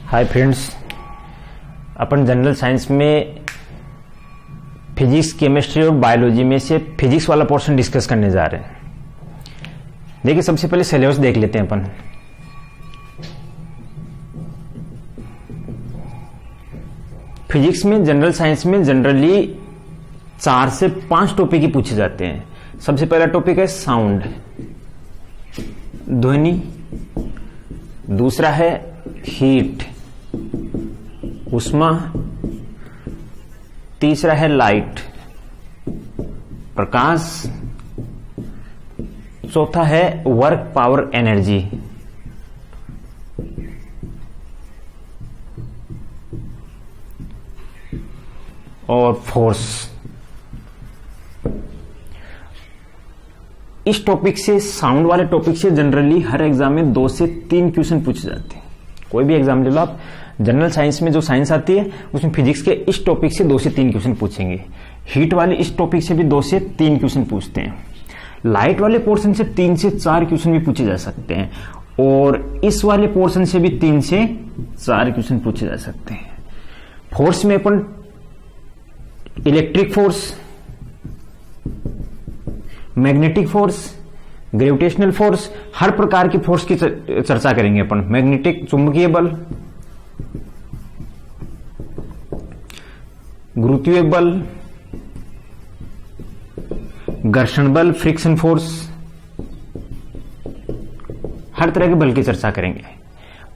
Hi friends, अपन general science में physics, chemistry और biology में से फिजिक्स वाला पोर्शन डिस्कस करने जा रहे हैं। देखिए, सबसे पहले सिलेबस देख लेते हैं अपन। फिजिक्स में, जनरल साइंस में जनरली 4 से 5 टॉपिक ही पूछे जाते हैं। सबसे पहला टॉपिक है साउंड, ध्वनि। दूसरा है हीट, ऊष्मा। तीसरा है लाइट, प्रकाश। चौथा है वर्क, पावर, एनर्जी। और फोर्स। इस टॉपिक से, साउंड वाले टॉपिक से जनरली हर एग्जाम में 2 से 3 क्वेश्चन पूछे जाते हैं। कोई भी एग्जाम ले लो आप, जनरल साइंस में जो साइंस आती है उसमें फिजिक्स के इस टॉपिक से 2 से 3 क्वेश्चन पूछेंगे। हीट वाले इस टॉपिक से भी 2 से 3 क्वेश्चन पूछते हैं। लाइट वाले पोर्शन से 3 से 4 क्वेश्चन भी पूछे जा सकते हैं, और इस वाले पोर्शन से भी 3 से 4 क्वेश्चन पूछे जा सकते हैं। फोर्स में अपन electric force, magnetic force, gravitational force, हर प्रकार की फोर्स की चर्चा करेंगे अपन। मैग्नेटिक, चुंबकीय बल, गुरुत्वीय बल, घर्षण बल, फ्रिक्शन फोर्स, हर तरह के बल की चर्चा करेंगे।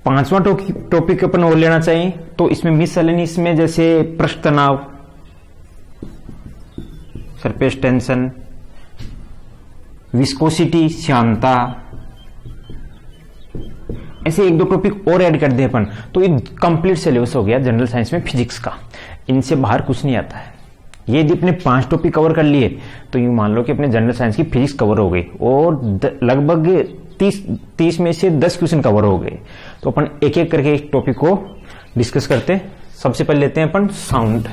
5वां टॉपिक अपन और लेना चाहिए तो इसमें मिससेलेनियस में जैसे पृष्ठ तनाव, सरफेस टेंशन, विस्कोसिटी, श्यानता, ऐसे 1-2 टॉपिक और ऐड कर दे अपन तो ये कंप्लीट सिलेबस हो गया जनरल साइंस में फिजिक्स का। इनसे बाहर कुछ नहीं आता है। ये यदि अपने 5 टॉपिक कवर कर लिए तो यूं मान लो कि अपने जनरल साइंस की फिजिक्स कवर हो गई, और लगभग 30 में से 10 क्वेश्चन कवर हो गए। तो अपन एक एक करके इस टॉपिक को डिस्कस करते हैं। सबसे पहले लेते हैं अपन साउंड।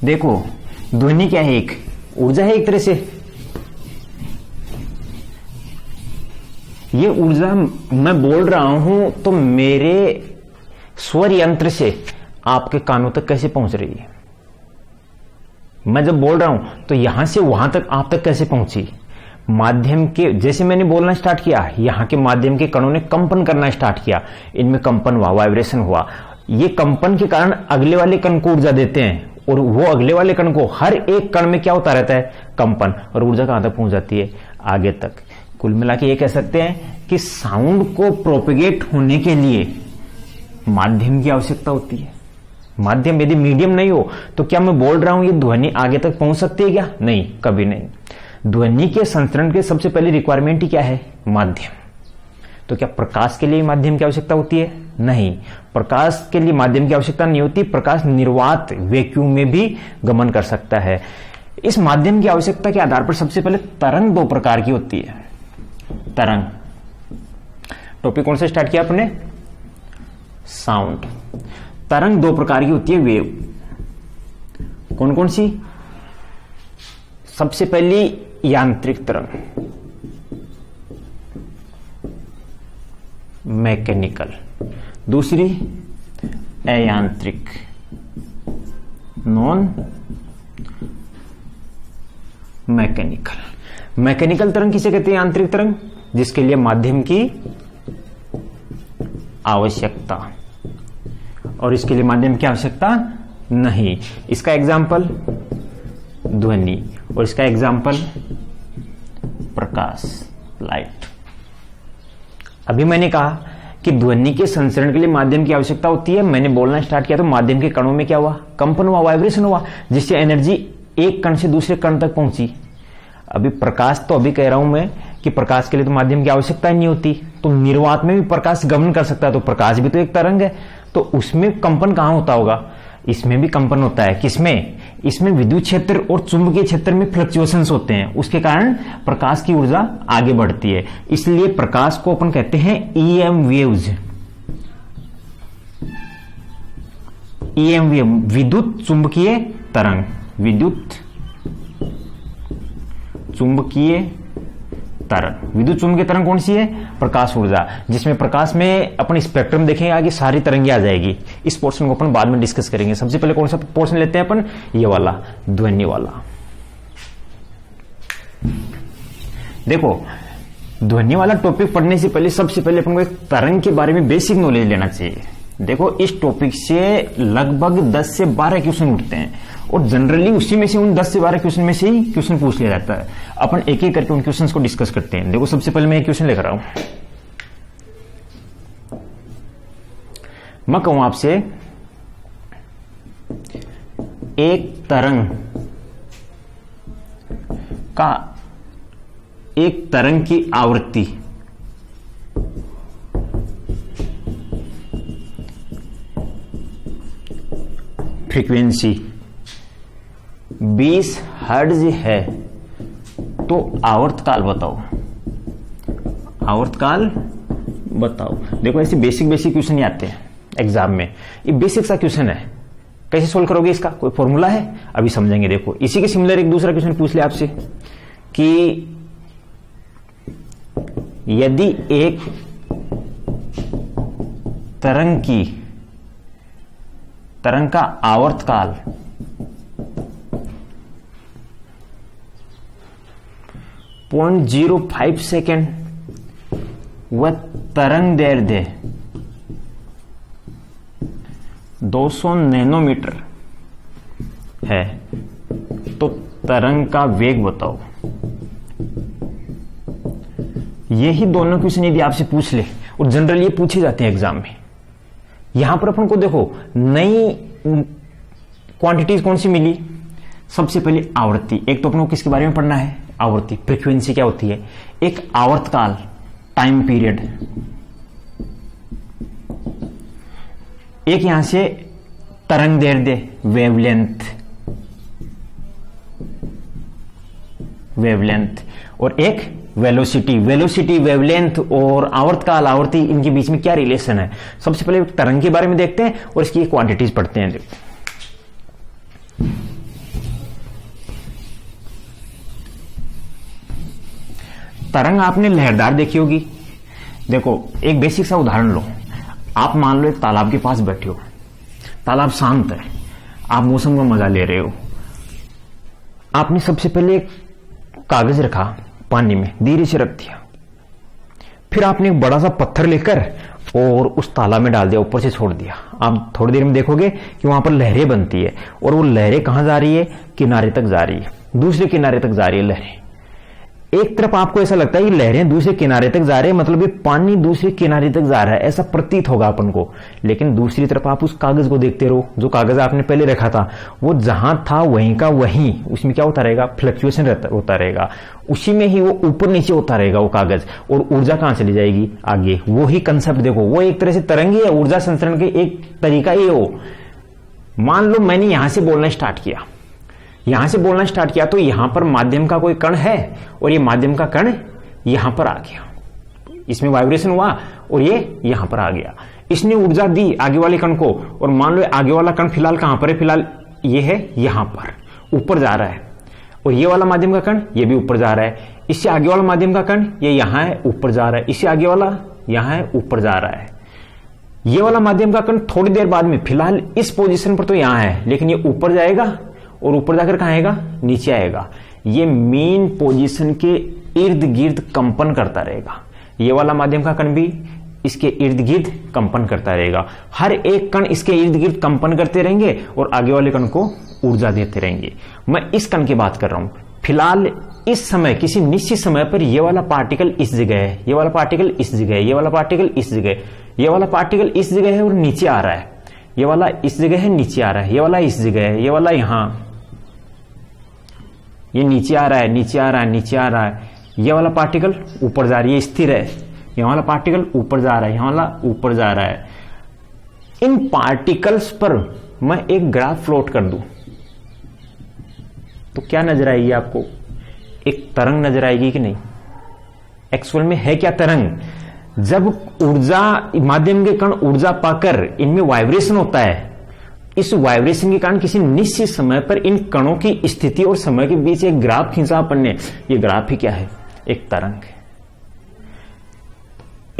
देखो, ध्वनि क्या है? एक ऊर्जा है एक तरह से। ये ऊर्जा मैं बोल रहा हूं तो मेरे स्वर यंत्र से आपके कानों तक कैसे पहुंच रही है? मैं जब बोल रहा हूं तो यहां से वहां तक, आप तक कैसे पहुंची? माध्यम के, जैसे मैंने बोलना स्टार्ट किया, यहां के माध्यम के कणों ने कंपन करना स्टार्ट किया, इनमें कंपन हुआ, वाइब्रेशन हुआ। ये कंपन के कारण अगले वाले कण को ऊर्जा देते हैं, और वो अगले वाले कण को, हर एक कण में क्या होता रहता है? कंपन। और ऊर्जा कहां तक पहुंच जाती है? आगे तक। कुल मिला के ये कह सकते हैं कि साउंड को प्रोपेगेट होने के लिए माध्यम की आवश्यकता होती है। माध्यम यदि मीडियम नहीं हो तो क्या मैं बोल रहा हूं ये ध्वनि आगे तक पहुंच सकती है क्या? नहीं, कभी नहीं। ध्वनि के संचरण के सबसे पहली रिक्वायरमेंट ही क्या है? माध्यम। तो क्या प्रकाश के लिए माध्यम की आवश्यकता होती है? नहीं, प्रकाश के लिए माध्यम की आवश्यकता नहीं होती। प्रकाश निर्वात, वैक्यूम में भी गमन कर सकता है। इस माध्यम की आवश्यकता के आधार पर सबसे पहले तरंग 2 प्रकार की होती है। तरंग। टॉपिक कौन से स्टार्ट किया अपने? साउंड। तरंग 2 प्रकार की होती है, वेव। कौन कौन सी? सबसे पहली यांत्रिक तरंग, मैकेनिकल। दूसरी अयांत्रिक, नॉन मैकेनिकल। मैकेनिकल तरंग किसे कहते हैं? यांत्रिक तरंग, जिसके लिए माध्यम की आवश्यकता, और इसके लिए माध्यम की आवश्यकता नहीं। इसका एग्जाम्पल ध्वनि, और इसका एग्जाम्पल प्रकाश, लाइट। अभी मैंने कहा कि ध्वनि के संचरण के लिए माध्यम की आवश्यकता होती है। मैंने बोलना स्टार्ट किया तो माध्यम के कणों में क्या हुआ? कंपन हुआ, वाइब्रेशन हुआ, जिससे एनर्जी एक कण से दूसरे कण तक पहुंची। अभी प्रकाश, तो अभी कह रहा हूं मैं कि प्रकाश के लिए तो माध्यम की आवश्यकता ही नहीं होती। तो निर्वात में भी प्रकाश गमन कर सकता है, तो प्रकाश भी तो एक तरंग है। तो उसमें कंपन कहां होता होगा? इसमें भी कंपन होता है। किसमें? इसमें विद्युत क्षेत्र और चुंबकीय क्षेत्र में फ्लक्चुएशंस होते हैं, उसके कारण प्रकाश की ऊर्जा आगे बढ़ती है। इसलिए प्रकाश को अपन कहते हैं ईएम वेव्स। ईएमवी विद्युत चुंबकीय तरंग, विद्युत चुंबकीय तरंग। विद्युत चुंबकीय तरंग कौन सी है? प्रकाश ऊर्जा, जिसमें प्रकाश में अपन स्पेक्ट्रम देखेंगे, आगे सारी तरंगे आ जाएगी। इस पोर्शन को अपन बाद में डिस्कस करेंगे। सबसे पहले कौन सा पोर्शन लेते हैं अपन? ये वाला, ध्वनि वाला। देखो, ध्वनि वाला टॉपिक पढ़ने से पहले सबसे पहले अपन को एक तरंग के बारे में बेसिक नॉलेज लेना चाहिए। देखो, इस टॉपिक से लगभग 10 से 12 क्वेश्चन उठते हैं और जनरली उसी में से उन 10 से 12 क्वेश्चन में से ही क्वेश्चन पूछ लिया जाता है। अपन एक एक करके उन क्वेश्चंस को डिस्कस करते हैं। देखो, सबसे पहले मैं एक क्वेश्चन लेकर आऊं। मैं कहूं आपसे, एक तरंग की आवृत्ति फ्रीक्वेंसी 20 हर्ट्ज है, तो आवर्तकाल बताओ। आवर्तकाल बताओ। देखो, ऐसे बेसिक क्वेश्चन ही आते हैं एग्जाम में। ये बेसिक सा क्वेश्चन है, कैसे सोल्व करोगे इसका? कोई फॉर्मूला है? अभी समझेंगे। देखो, इसी के सिमिलर एक दूसरा क्वेश्चन पूछ ले आपसे कि यदि एक तरंग का आवर्तकाल 0.05 सेकेंड व तरंग दैर्ध्य 200 नैनोमीटर है, तो तरंग का वेग बताओ। यही दोनों क्वेश्चन यदि आपसे पूछ ले, और जनरली ये पूछे जाते हैं एग्जाम में। यहां पर अपन को देखो नई क्वांटिटीज कौन सी मिली? सबसे पहले आवृत्ति। एक तो अपन को किसके बारे में पढ़ना है? आवृत्ति, फ्रीक्वेंसी क्या होती है। एक आवर्तकाल, टाइम पीरियड। एक यहां से तरंग दैर्ध्य, वेवलेंथ, और एक वेलोसिटी। वेवलेंथ और आवर्तकाल, आवर्ती, इनके बीच में क्या रिलेशन है? सबसे पहले तरंग के बारे में देखते हैं और इसकी क्वांटिटीज पढ़ते हैं। देखो, तरंग आपने लहरदार देखी होगी। देखो, एक बेसिक सा उदाहरण लो। आप मान लो एक तालाब के पास बैठे हो, तालाब शांत है, आप मौसम का मजा ले रहे हो। आपने सबसे पहले एक कागज रखा, पानी में धीरे से रख दिया। फिर आपने एक बड़ा सा पत्थर लेकर और उस तालाब में डाल दिया, ऊपर से छोड़ दिया। आप थोड़ी देर में देखोगे कि वहां पर लहरें बनती है, और वो लहरें कहां जा रही है? किनारे तक जा रही है, दूसरे किनारे तक जा रही है लहरें। एक तरफ आपको ऐसा लगता है कि लहरें दूसरे किनारे तक जा रहे हैं, मतलब ये पानी दूसरे किनारे तक जा रहा है, ऐसा प्रतीत होगा अपन को। लेकिन दूसरी तरफ आप उस कागज को देखते रहो, जो कागज आपने पहले रखा था, वो जहां था वहीं का वहीं, उसमें क्या होता रहेगा? फ्लक्चुएशन होता रहेगा, उसी में ही वो ऊपर नीचे होता रहेगा वो कागज। और ऊर्जा कहां चली जाएगी? आगे। वो ही कंसेप्ट देखो, वो एक तरह से तरंग है, ऊर्जा संचरण के एक तरीका ही हो। मान लो मैंने यहां से बोलना स्टार्ट किया, तो यहां पर माध्यम का कोई कण है, और ये माध्यम का कण यहां पर आ गया, इसमें वाइब्रेशन हुआ और ये यहां पर आ गया। इसने ऊर्जा दी आगे वाले कण को, और मान लो आगे वाला कण फिलहाल कहां पर है? फिलहाल ये है यहां पर, ऊपर जा रहा है। और ये वाला माध्यम का कण ये भी ऊपर जा रहा है। इससे आगे वाला माध्यम का कण ये यहां है, ऊपर जा रहा है। इससे आगे वाला यहां है, ऊपर जा रहा है। ये वाला माध्यम का कण थोड़ी देर बाद में, फिलहाल इस पोजीशन पर तो यहां है, लेकिन ये ऊपर जाएगा, और ऊपर जाकर कहां आएगा? नीचे आएगा। ये मेन पोजीशन के इर्द गिर्द कंपन करता रहेगा। ये वाला माध्यम का कण भी इसके इर्द गिर्द कंपन करता रहेगा। हर एक कण इसके इर्द गिर्द कंपन करते रहेंगे और आगे वाले कण को ऊर्जा देते रहेंगे। मैं इस कण की बात कर रहा हूं। फिलहाल इस समय, किसी निश्चित समय पर ये वाला पार्टिकल इस जगह है, ये वाला पार्टिकल इस जगह है, ये वाला पार्टिकल इस जगह, ये वाला पार्टिकल इस जगह है और नीचे आ रहा है। ये वाला इस जगह है, नीचे आ रहा है। ये वाला इस जगह है, ये वाला यहां, ये नीचे आ रहा है, नीचे आ रहा है, नीचे आ रहा है। ये वाला पार्टिकल ऊपर जा रही है, स्थिर है। ये वाला पार्टिकल ऊपर जा रहा है, यहां वाला ऊपर जा रहा है। इन पार्टिकल्स पर मैं एक ग्राफ प्लॉट कर दूं तो क्या नजर आएगी आपको? एक तरंग नजर आएगी कि नहीं? एक्चुअल में है क्या तरंग? जब ऊर्जा, माध्यम के कण ऊर्जा पाकर इनमें वाइब्रेशन होता है, इस वाइब्रेशन के कारण किसी निश्चित समय पर इन कणों की स्थिति और समय के बीच एक ग्राफ खींचा अपन ने। ये ग्राफ ही क्या है? एक तरंग है।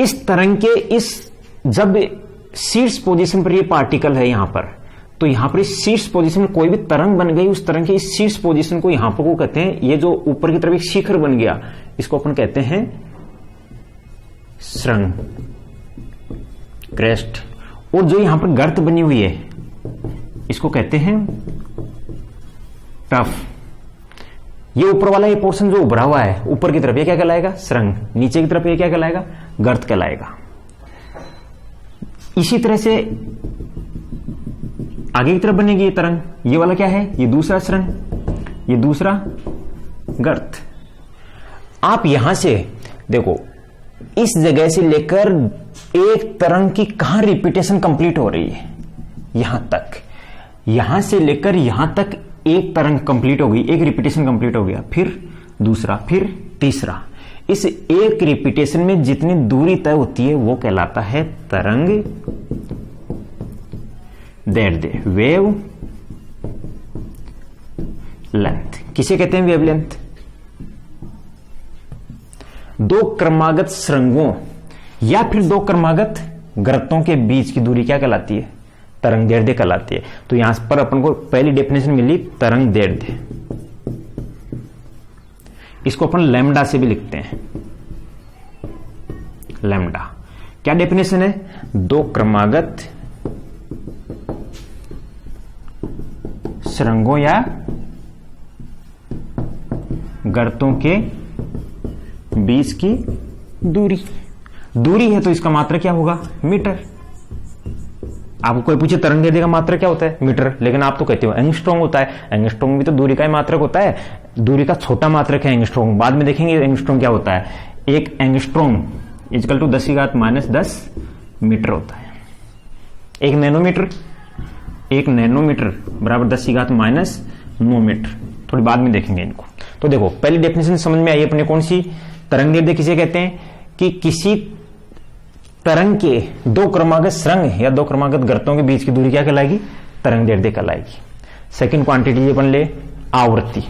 इस तरंग के इस जब शीर्ष पोजीशन पर ये पार्टिकल है यहां पर, तो यहां पर इस शीर्ष पोजीशन में कोई भी तरंग बन गई, उस तरंग के इस शीर्ष पोजीशन को यहां पर को कहते हैं, ये जो ऊपर की तरफ एक शिखर बन गया इसको अपन कहते हैं श्रृंग, क्रेस्ट। और जो यहां पर गर्त बनी हुई है इसको कहते हैं टफ। ये ऊपर वाला ये पोर्शन जो उभरा हुआ है ऊपर की तरफ, ये क्या कहलाएगा? श्रृंग। नीचे की तरफ ये क्या कहलाएगा? गर्त कहलाएगा। इसी तरह से आगे की तरफ बनेगी ये तरंग, ये वाला क्या है? ये दूसरा श्रृंग, ये दूसरा गर्त। आप यहां से देखो, इस जगह से लेकर एक तरंग की कहां रिपीटेशन कंप्लीट हो रही है? यहां तक। यहां से लेकर यहां तक एक तरंग कंप्लीट हो गई, एक रिपीटेशन कंप्लीट हो गया, फिर दूसरा, फिर तीसरा। इस एक रिपीटेशन में जितनी दूरी तय होती है वो कहलाता है तरंग दैर्ध्य, वेव लेंथ। किसे कहते हैं? वेवलेंथ। दो क्रमागत श्रृंगों या फिर दो क्रमागत गर्तों के बीच की दूरी क्या कहलाती है? तरंग दैर्ध्य कहलाती है। तो यहां पर अपन को पहली डेफिनेशन मिली तरंग दैर्ध्य, इसको अपन लैम्डा से भी लिखते हैं, लैम्डा। क्या डेफिनेशन है? दो क्रमागत श्रृंगों या गर्तों के बीच की दूरी। दूरी है तो इसका मात्रक क्या होगा? मीटर। आपको कोई पूछे तरंग दैर्ध्य का मात्रक क्या होता है? मीटर। लेकिन आप तो कहते हो एंगस्ट्रॉम होता है। एंगस्ट्रॉम भी तो दूरी का ही मात्रक होता है, दूरी का छोटा मात्रक है एंगस्ट्रॉम। बाद में देखेंगे एंगस्ट्रॉम क्या होता है। एक एंगस्ट्रॉम इक्वल टू 10⁻⁻10 मीटर होता है। एक नैनोमीटर बराबर 10⁻⁻9 मीटर। थोड़ी बाद में देखेंगे इनको। तो देखो, पहली डेफिनेशन समझ में आई अपने, कौन सी? तरंग दैर्ध्य किसे कहते हैं? कि किसी तरंग के दो क्रमागत श्रृंग या दो क्रमागत गर्तों के बीच की दूरी क्या कहलाएगी? तरंग दैर्ध्य कहलाएगी। सेकंड क्वांटिटी अपन ले, आवृत्ति।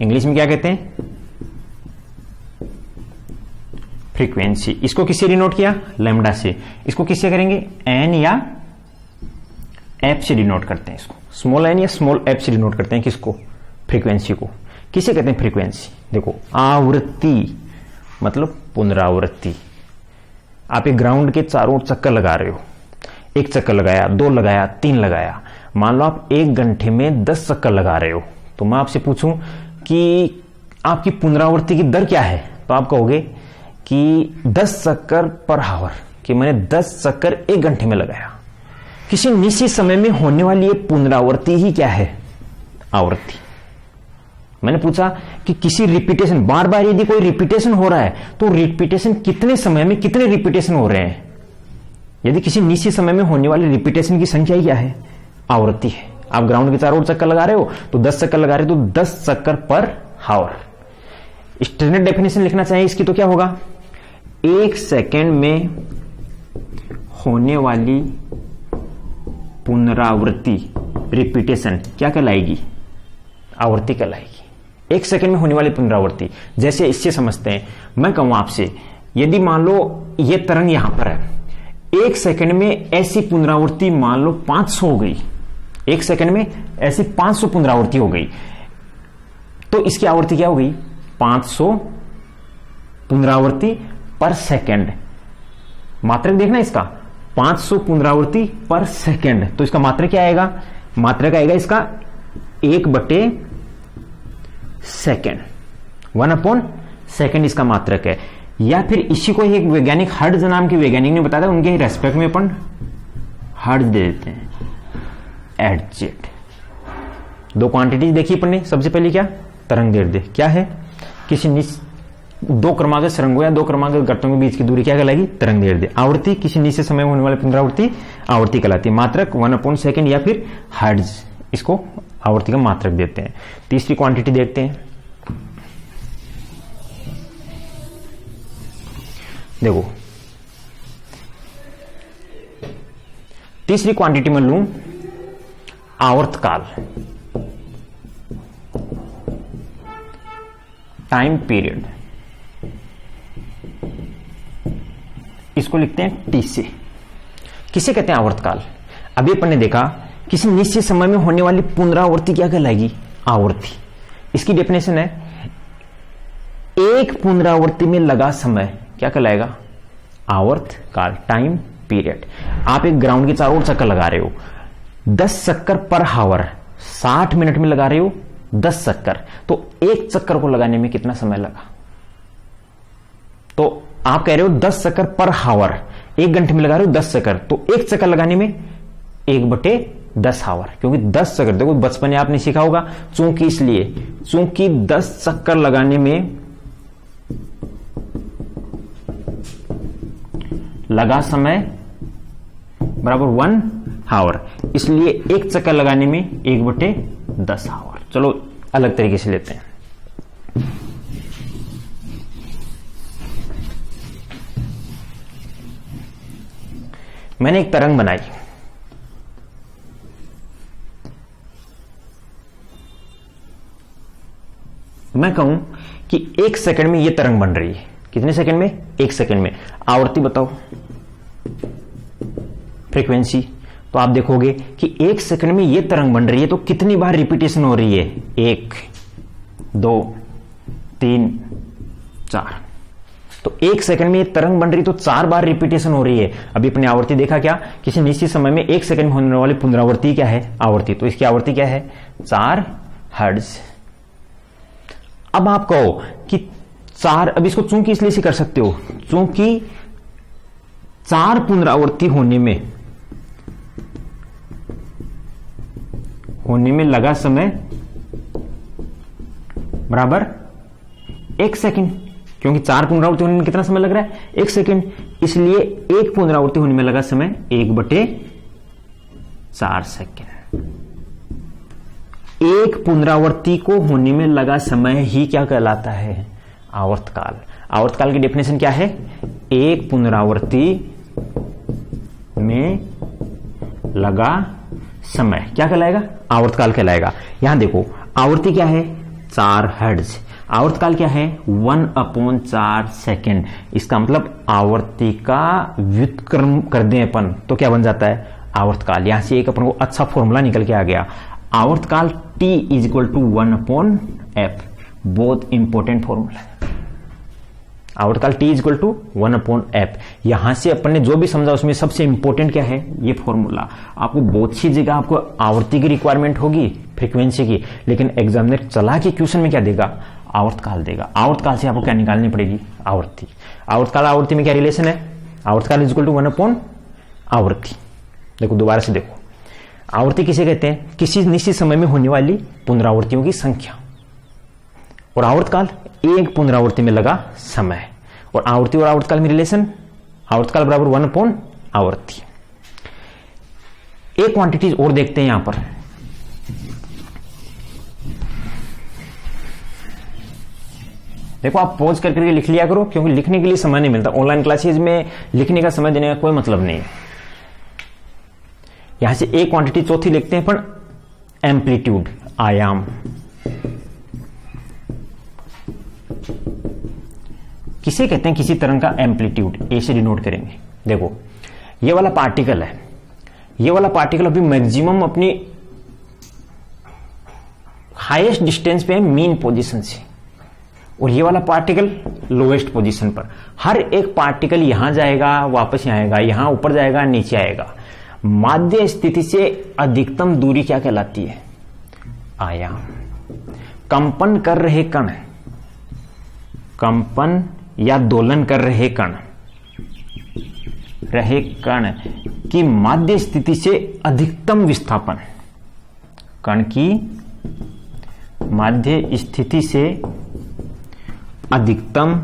इंग्लिश में क्या कहते हैं? फ्रीक्वेंसी। इसको किससे डिनोट किया? लैम्डा से। इसको किससे करेंगे? एन या एफ से डिनोट करते हैं इसको। स्मॉल एन या स्मॉल एफ से डिनोट करते हैं किसको? फ्रीक्वेंसी को। किसे कहते हैं फ्रीक्वेंसी? देखो, आवृत्ति मतलब पुनरावृत्ति। आप एक ग्राउंड के चारों चक्कर लगा रहे हो, एक चक्कर लगाया, दो लगाया, तीन लगाया, मान लो आप 1 घंटे में 10 चक्कर लगा रहे हो, तो मैं आपसे पूछूं कि आपकी पुनरावृत्ति की दर क्या है? तो आप कहोगे कि 10 चक्कर पर आवर, कि मैंने 10 चक्कर 1 घंटे में लगाया। किसी निश्चित समय में होने वाली ये पुनरावृत्ति ही क्या है? आवृत्ति। मैंने पूछा कि किसी रिपीटेशन, बार बार यदि कोई रिपीटेशन हो रहा है तो रिपीटेशन कितने समय में कितने रिपीटेशन हो रहे हैं? यदि किसी निश्चित समय में होने वाली रिपीटेशन की संख्या ही क्या है? आवृत्ति है। आप ग्राउंड के चारों ओर चक्कर लगा रहे हो तो 10 चक्कर लगा रहे हो तो 10 चक्कर पर आवर। स्टैंडर्ड डेफिनेशन लिखना चाहिए इसकी तो क्या होगा? 1 सेकेंड में होने वाली पुनरावृत्ति, रिपीटेशन क्या कहलाएगी? आवृत्ति कहलाएगी। 1 सेकेंड में होने वाली पुनरावृत्ति। जैसे इससे समझते हैं, मैं कहूं आपसे, यदि मान लो ये तरंग यहां पर है, 1 सेकेंड में ऐसी पुनरावृत्ति मान लो 500 हो गई, 1 सेकेंड में ऐसी 500 पुनरावृत्ति हो गई, तो इसकी आवृत्ति क्या हो गई? 500 पुनरावृत्ति पर सेकेंड। मात्रक देखना इसका, 500 पुनरावृत्ति पर सेकेंड। तो इसका मात्रक क्या आएगा? मात्रक आएगा इसका 1/सेकेंड, 1/सेकेंड इसका मात्रक है। या फिर इसी को एक वैज्ञानिक हर्ट्ज नाम के वैज्ञानिक ने बताया था, उनके रेस्पेक्ट में अपन हर्ट्ज दे देते हैं, एडजेट। 2 क्वांटिटी देखी अपन ने। सबसे पहले क्या? तरंग दैर्ध्य क्या है? किसी 2 क्रमागत श्रृंगों या 2 क्रमागत गर्तों के बीच की दूरी क्या कहलाएगी? तरंग दैर्ध्य। आवृत्ति किसी निश्चित समय में होने वाली पुनरावृत्ति आवृत्ति कहलाती है। मात्रक 1/सेकेंड या फिर हर्ट्ज, इसको आवृत्ति का मात्रक देते हैं। तीसरी क्वांटिटी देखते हैं। देखो, तीसरी क्वांटिटी में लूं आवर्तकाल, टाइम पीरियड। इसको लिखते हैं टी से। किसे कहते हैं आवर्तकाल? अभी अपन ने देखा किसी निश्चित समय में होने वाली पुनरावृत्ति क्या कहलाएगी? आवर्ती। इसकी डेफिनेशन है एक पुनरावृत्ति में लगा समय क्या कहलाएगा? आवर्तकाल, टाइम पीरियड। आप एक ग्राउंड के चारों ओर चक्कर लगा रहे हो, 10 चक्कर पर हावर, 60 मिनट में लगा रहे हो 10 चक्कर, तो एक चक्कर को लगाने में कितना समय लगा? तो आप कह रहे हो 10 चक्कर पर हावर, 1 घंटे में लगा रहे हो 10 चक्कर, तो एक चक्कर लगाने में 1/10 हावर, क्योंकि 10 चक्कर, देखो बचपन में आपने सीखा होगा, चूंकि इसलिए, चूंकि 10 चक्कर लगाने में लगा समय बराबर 1 हावर, इसलिए एक चक्कर लगाने में 1/10 हावर। चलो अलग तरीके से लेते हैं। मैंने एक तरंग बनाई, मैं कहूं कि 1 सेकंड में यह तरंग बन रही है। कितने सेकंड में? 1 सेकंड में। आवर्ती बताओ, फ्रीक्वेंसी। तो आप देखोगे कि 1 सेकंड में यह तरंग बन रही है, तो कितनी बार रिपीटेशन हो रही है? 1, 2, 3, 4। तो 1 सेकंड में ये तरंग बन रही तो 4 बार रिपीटेशन हो रही है। अभी अपने आवर्ती देखा क्या? किसी निश्चित समय में 1 सेकंड में होने वाली पुनरावृत्ति क्या है? आवर्ती। तो इसकी आवर्ती क्या है? 4 हर्ट्ज। अब आप कहो कि 4, अब इसको चूंकि इसलिए से कर सकते हो, चूंकि 4 पुनरावृत्ति होने में लगा समय बराबर 1 सेकंड, क्योंकि 4 पुनरावृत्ति होने में कितना समय लग रहा है? 1 सेकंड, इसलिए एक पुनरावृत्ति होने में लगा समय 1/4 सेकंड। एक पुनरावृत्ति को होने में लगा समय ही क्या कहलाता है? आवर्तकाल। आवर्तकाल की डेफिनेशन क्या है? एक पुनरावृत्ति में लगा समय क्या कहलाएगा? आवर्तकाल कहलाएगा। यहां देखो आवृत्ति क्या है? 4 हर्ट्ज। आवर्तकाल क्या है? 1/4 सेकेंड। इसका मतलब आवर्ती का व्युत्क्रम कर दें अपन तो क्या बन जाता है? आवर्तकाल। यहां से एक अपन को अच्छा फॉर्मूला निकल के आ गया, आवर्तकाल T = 1/f। बहुत इंपॉर्टेंट फॉर्मूला है आवर्तकाल T = 1/f। यहां से अपन ने जो भी समझा उसमें सबसे इंपॉर्टेंट क्या है? ये फॉर्मूला। आपको बहुत सी जगह आपको आवर्ती की रिक्वायरमेंट होगी, फ्रीक्वेंसी की, लेकिन एग्जामिनर चला के क्वेश्चन में क्या देगा? आवर्तकाल देगा। आवर्तकाल से आपको क्या निकालनी पड़ेगी? आवर्ती। आवर्तकाल आवर्ती में क्या रिलेशन है? आवर्तकाल = 1/आवर्ती। देखो दोबारा से देखो, आवर्ती किसे कहते हैं? किसी निश्चित समय में होने वाली पुनरावृत्तियों की संख्या। और आवर्तकाल एक पुनरावृत्ति में लगा समय। और आवर्ती और आवर्तकाल में रिलेशन, आवर्तकाल बराबर 1/आवर्ती। एक क्वांटिटीज और देखते हैं यहां पर। देखो आप पॉज करके लिख लिया करो, क्योंकि लिखने के लिए समय नहीं मिलता। ऑनलाइन क्लासेज में लिखने का समय देने का कोई मतलब नहीं है। यहां से एक क्वांटिटी चौथी लिखते हैं, पर एम्पलीट्यूड, आयाम। किसे कहते हैं? किसी तरंग का एम्पलीट्यूड। ए से डिनोट करेंगे। देखो ये वाला पार्टिकल है, ये वाला पार्टिकल अभी मैक्सिमम अपनी हाईएस्ट डिस्टेंस पे है मीन पोजीशन से, और ये वाला पार्टिकल लोएस्ट पोजीशन पर। हर एक पार्टिकल यहां जाएगा, वापस यहां आएगा, यहां ऊपर जाएगा, नीचे आएगा। माध्य स्थिति से अधिकतम दूरी क्या कहलाती है? आयाम। कंपन कर रहे कण, कंपन या दोलन कर रहे कण की माध्य स्थिति से अधिकतम विस्थापन, कण की माध्य स्थिति से अधिकतम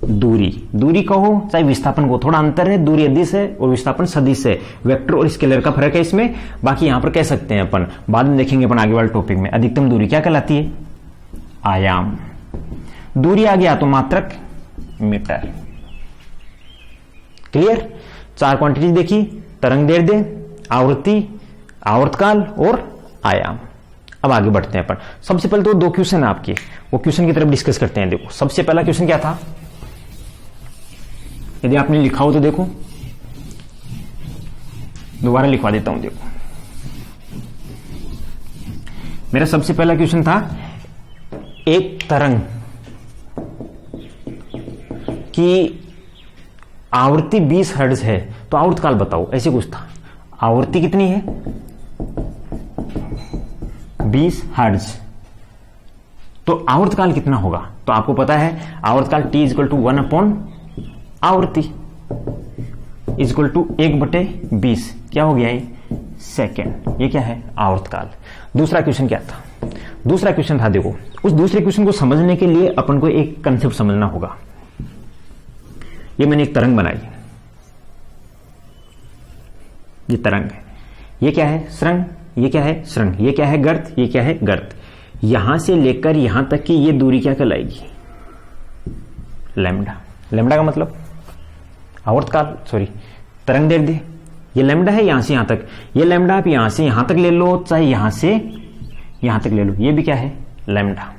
दूरी कहो चाहे विस्थापन को, थोड़ा अंतर है, दूरी अदिश है और विस्थापन सदिश है। वेक्टर और स्केलर का फर्क है इसमें। बाकी यहां पर कह सकते हैं अपन, बाद में देखेंगे अपन आगे वाले टॉपिक में। अधिकतम दूरी क्या कहलाती है? आयाम। दूरी आ गया तो मात्रक, मीटर। क्लियर? 4 क्वांटिटीज देखी, तरंग दैर्ध्य, आवृत्ति, आवर्तकाल और आयाम। अब आगे बढ़ते हैं अपन। सबसे पहले तो 2 क्वेश्चन है आपके, वो क्वेश्चन की तरफ डिस्कस करते हैं। देखो सबसे पहला क्वेश्चन क्या था? यदि आपने लिखा हो तो देखो, दोबारा लिखवा देता हूं। देखो मेरा सबसे पहला क्वेश्चन था, एक तरंग की आवृत्ति 20 हर्ट्ज है तो आवर्तकाल बताओ, ऐसे कुछ था। आवृत्ति कितनी है? 20 हर्ट्ज, तो आवर्तकाल कितना होगा? तो आपको पता है आवर्तकाल T इक्वल टू 1 अपॉन आवृत्ति इक्वल टू 1/20, क्या हो गया ये? सेकेंड। ये क्या है? आवर्तकाल। दूसरा क्वेश्चन क्या था? दूसरा क्वेश्चन था, देखो उस दूसरे क्वेश्चन को समझने के लिए अपन को एक कंसेप्ट समझना होगा। ये मैंने एक तरंग बनाई, ये तरंग है, ये क्या है? श्रृंग। ये क्या है? श्रृंग। ये क्या है? गर्त। ये क्या है? गर्त। यहां से लेकर यहां तक की ये दूरी क्या कहलाएगी? लैम्डा। लैम्डा का मतलब आवर्तकाल, सॉरी तरंग दैर्ध्य। ये लैम्डा है यहां से यहां तक, ये लैम्डा आप यहां से यहां तक ले लो, चाहे यहां से यहां तक ले लो, ये भी क्या है? लैम्डा।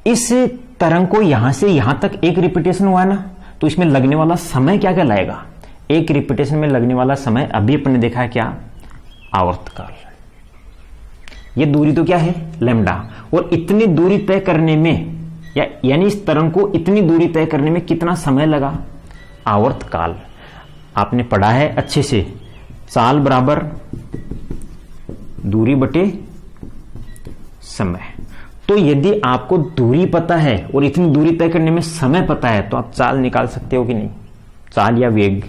इस तरंग को यहां से यहां तक एक रिपीटेशन हुआ ना, तो इसमें लगने वाला समय क्या कहलाएगा? एक रिपीटेशन में लगने वाला समय अभी अपन ने देखा है क्या? आवर्तकाल। ये दूरी तो क्या है? लैम्डा। और इतनी दूरी तय करने में, यानी इस तरंग को इतनी दूरी तय करने में कितना समय लगा? आवर्तकाल। आपने पढ़ा है अच्छे से, चाल बराबर दूरी बटे समय। तो यदि आपको दूरी पता है और इतनी दूरी तय करने में समय पता है, तो आप चाल निकाल सकते हो कि नहीं? चाल या वेग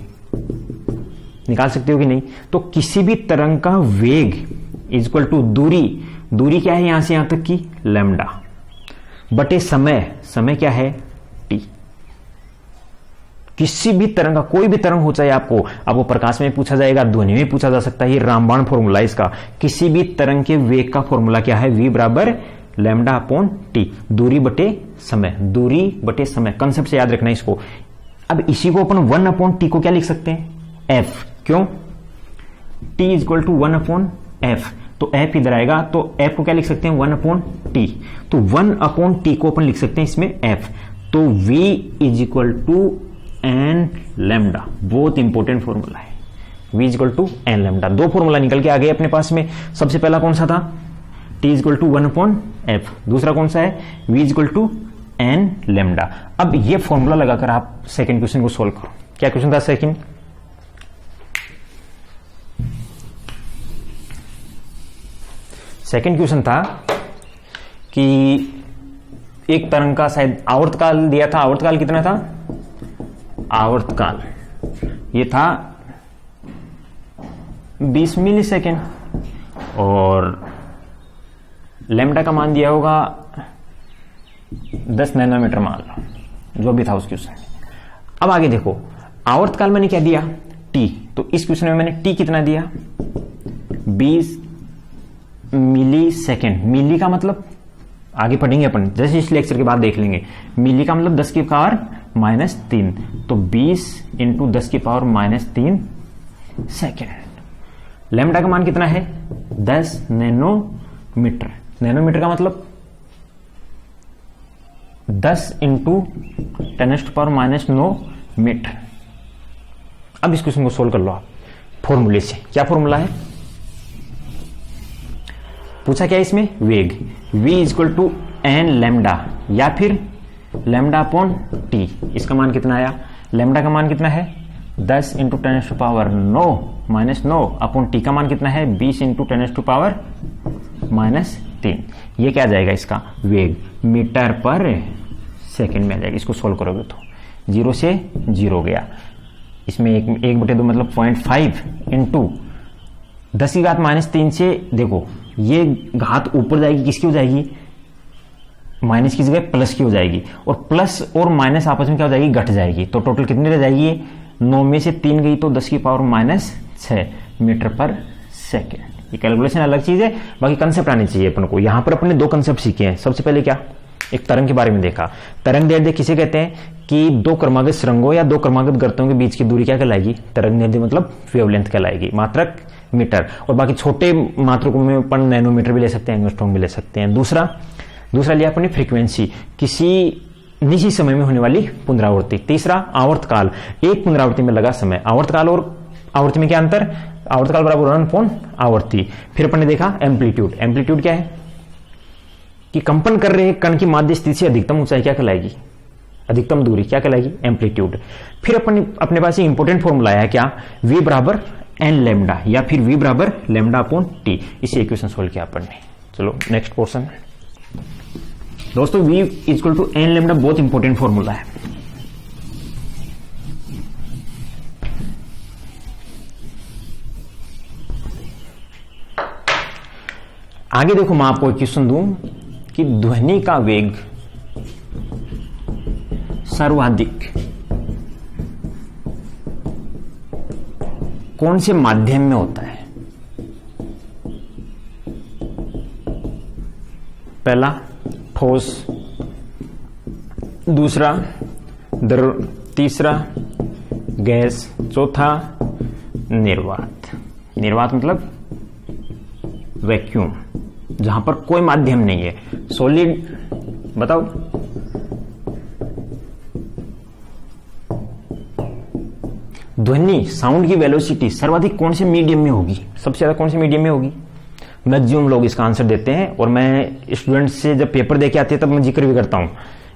निकाल सकते हो कि नहीं? तो किसी भी तरंग का वेग इक्वल टू दूरी, दूरी क्या है यहां से यहां तक की? लैम्डा, बटे समय, समय क्या है? टी। किसी भी तरंग का, कोई भी तरंग हो, चाहे आपको प्रकाश में पूछा जाएगा, ध्वनि में पूछा जा सकता है, ये रामबाण फॉर्मूला इसका। किसी भी तरंग के वेग का फॉर्मूला क्या है? v बराबर लैम्डा अपॉन टी, दूरी बटे समय, दूरी बटे समय। कंसेप्ट से याद रखना इसको। अब इसी को अपन 1 अपॉन टी को क्या लिख सकते हैं? f। क्यों? t equal to 1 upon f, तो f इधर आएगा, तो f को क्या लिख सकते हैं? 1 अपॉन टी। तो 1 अपॉन टी को अपन लिख सकते हैं इसमें f। तो v is equal to n lambda, बहुत इंपॉर्टेंट फॉर्मूला है। v is equal to n lambda. दो फॉर्मूला निकल के आ गए अपने पास में। सबसे पहला कौन सा था? t is equal to 1 upon f। दूसरा कौन सा है? v is equal to n lambda. अब ये फॉर्मूला लगाकर आप सेकंड क्वेश्चन को सोल्व करो। क्या क्वेश्चन था सेकंड? सेकंड क्वेश्चन था कि एक तरंग का शायद आवर्तकाल दिया था। आवर्तकाल कितना था? आवर्तकाल ये था 20 मिली सेकेंड, और लैम्डा का मान दिया होगा 10 नैनोमीटर मान लो, जो भी था उस क्वेश्चन में। अब आगे देखो, आवर्तकाल मैंने क्या दिया? टी। तो इस क्वेश्चन में मैंने टी कितना दिया? 20 मिली सेकेंड। मिली का मतलब आगे पढ़ेंगे अपन, जैसे इस लेक्चर के बाद देख लेंगे। मिली का मतलब 10 की पावर -3, तो 20 इंटू 10 की पावर -3 सेकेंड। लैम्डा का मान कितना है? 10 नैनोमीटर। नैनोमीटर का मतलब 10 इंटू 10⁻⁹ मीटर। अब इस क्वेश्चन को सोल्व कर लो आप फॉर्मूले से। क्या फॉर्मूला है? पूछा क्या इसमें? वेग। v equal to n lambda, या फिर लैम्डा अपॉन टी। इसका मान कितना आया? लैम्डा का मान कितना है? 10 इंटू 10⁻⁹ अपॉन टी का मान कितना है? 20 इंटू 10⁻⁻3। ये क्या आ जाएगा इसका? वेग मीटर पर सेकेंड में आ जाएगा। इसको सोल्व करोगे तो 0 से 0 गया, इसमें 1/2 मतलब 0.5 इंटू 10 की घात -3 से, देखो ये घात ऊपर जाएगी, किसकी हो जाएगी? माइनस की जगह प्लस की हो जाएगी, और प्लस और माइनस आपस में क्या हो जाएगी? घट जाएगी। तो टोटल कितनी रह जाएगी? 9 में से 3 गई तो 10 की पावर -6 मीटर पर सेकेंड। ये कैलकुलेशन अलग चीज है, बाकी कंसेप्ट आनी चाहिए अपन को। यहां पर अपने दो कंसेप्ट सीखे हैं। सबसे पहले क्या? एक तरंग के बारे में देखा। तरंग दैर्ध्य किसे कहते हैं? कि दो क्रमागत सुरंगों या दो क्रमागत गर्तों के बीच की दूरी क्या कहलाएगी? तरंग दैर्ध्य मतलब वेवलेंथ कहलाएगी। मात्रक मीटर, और बाकी छोटे मात्रकों में अपन नैनोमीटर भी ले सकते हैं, एंगस्ट्रॉम भी ले सकते हैं। दूसरा लिया अपनी फ्रीक्वेंसी। किसी निजी समय में होने वाली पुनरावृत्ति। तीसरा आवर्तकाल, एक पुनरावृत्ति में लगा समय। आवर्तकाल और आवर्ती में क्या अंतर? आवर्तकाल बराबर रन अपॉन आवर्ती। फिर अपन ने देखा एम्पलीट्यूड। एम्पलीट्यूड क्या है कि कंपन कर रहे कण की माध्य स्थिति से अधिकतम ऊंचाई क्या कहलाएगी? अधिकतम दूरी क्या कहलाएगी? एम्पलीट्यूड। फिर अपने पास एक इंपॉर्टेंट फॉर्मूला है क्या? v बराबर एन लैम्डा या फिर v बराबर लैम्डा अपॉन टी। इसी इक्वेशन सोल्व किया अपन ने। चलो नेक्स्ट पोर्शन दोस्तों, v equal to n lambda बहुत इंपॉर्टेंट फॉर्मूला है। आगे देखो, मैं आपको एक क्वेश्चन दूं कि ध्वनि का वेग सर्वाधिक कौन से माध्यम में होता है? पहला ठोस, दूसरा द्रव, तीसरा गैस, चौथा निर्वात। निर्वात मतलब वैक्यूम, जहां पर कोई माध्यम नहीं है। सॉलिड बताओ। ध्वनि साउंड की वेलोसिटी सर्वाधिक कौन से मीडियम में होगी? सबसे ज्यादा कौन से मीडियम में होगी? मैक्सिमम लोग इसका आंसर देते हैं, और मैं स्टूडेंट से जब पेपर देके आते हैं तब मैं जिक्र भी करता हूं।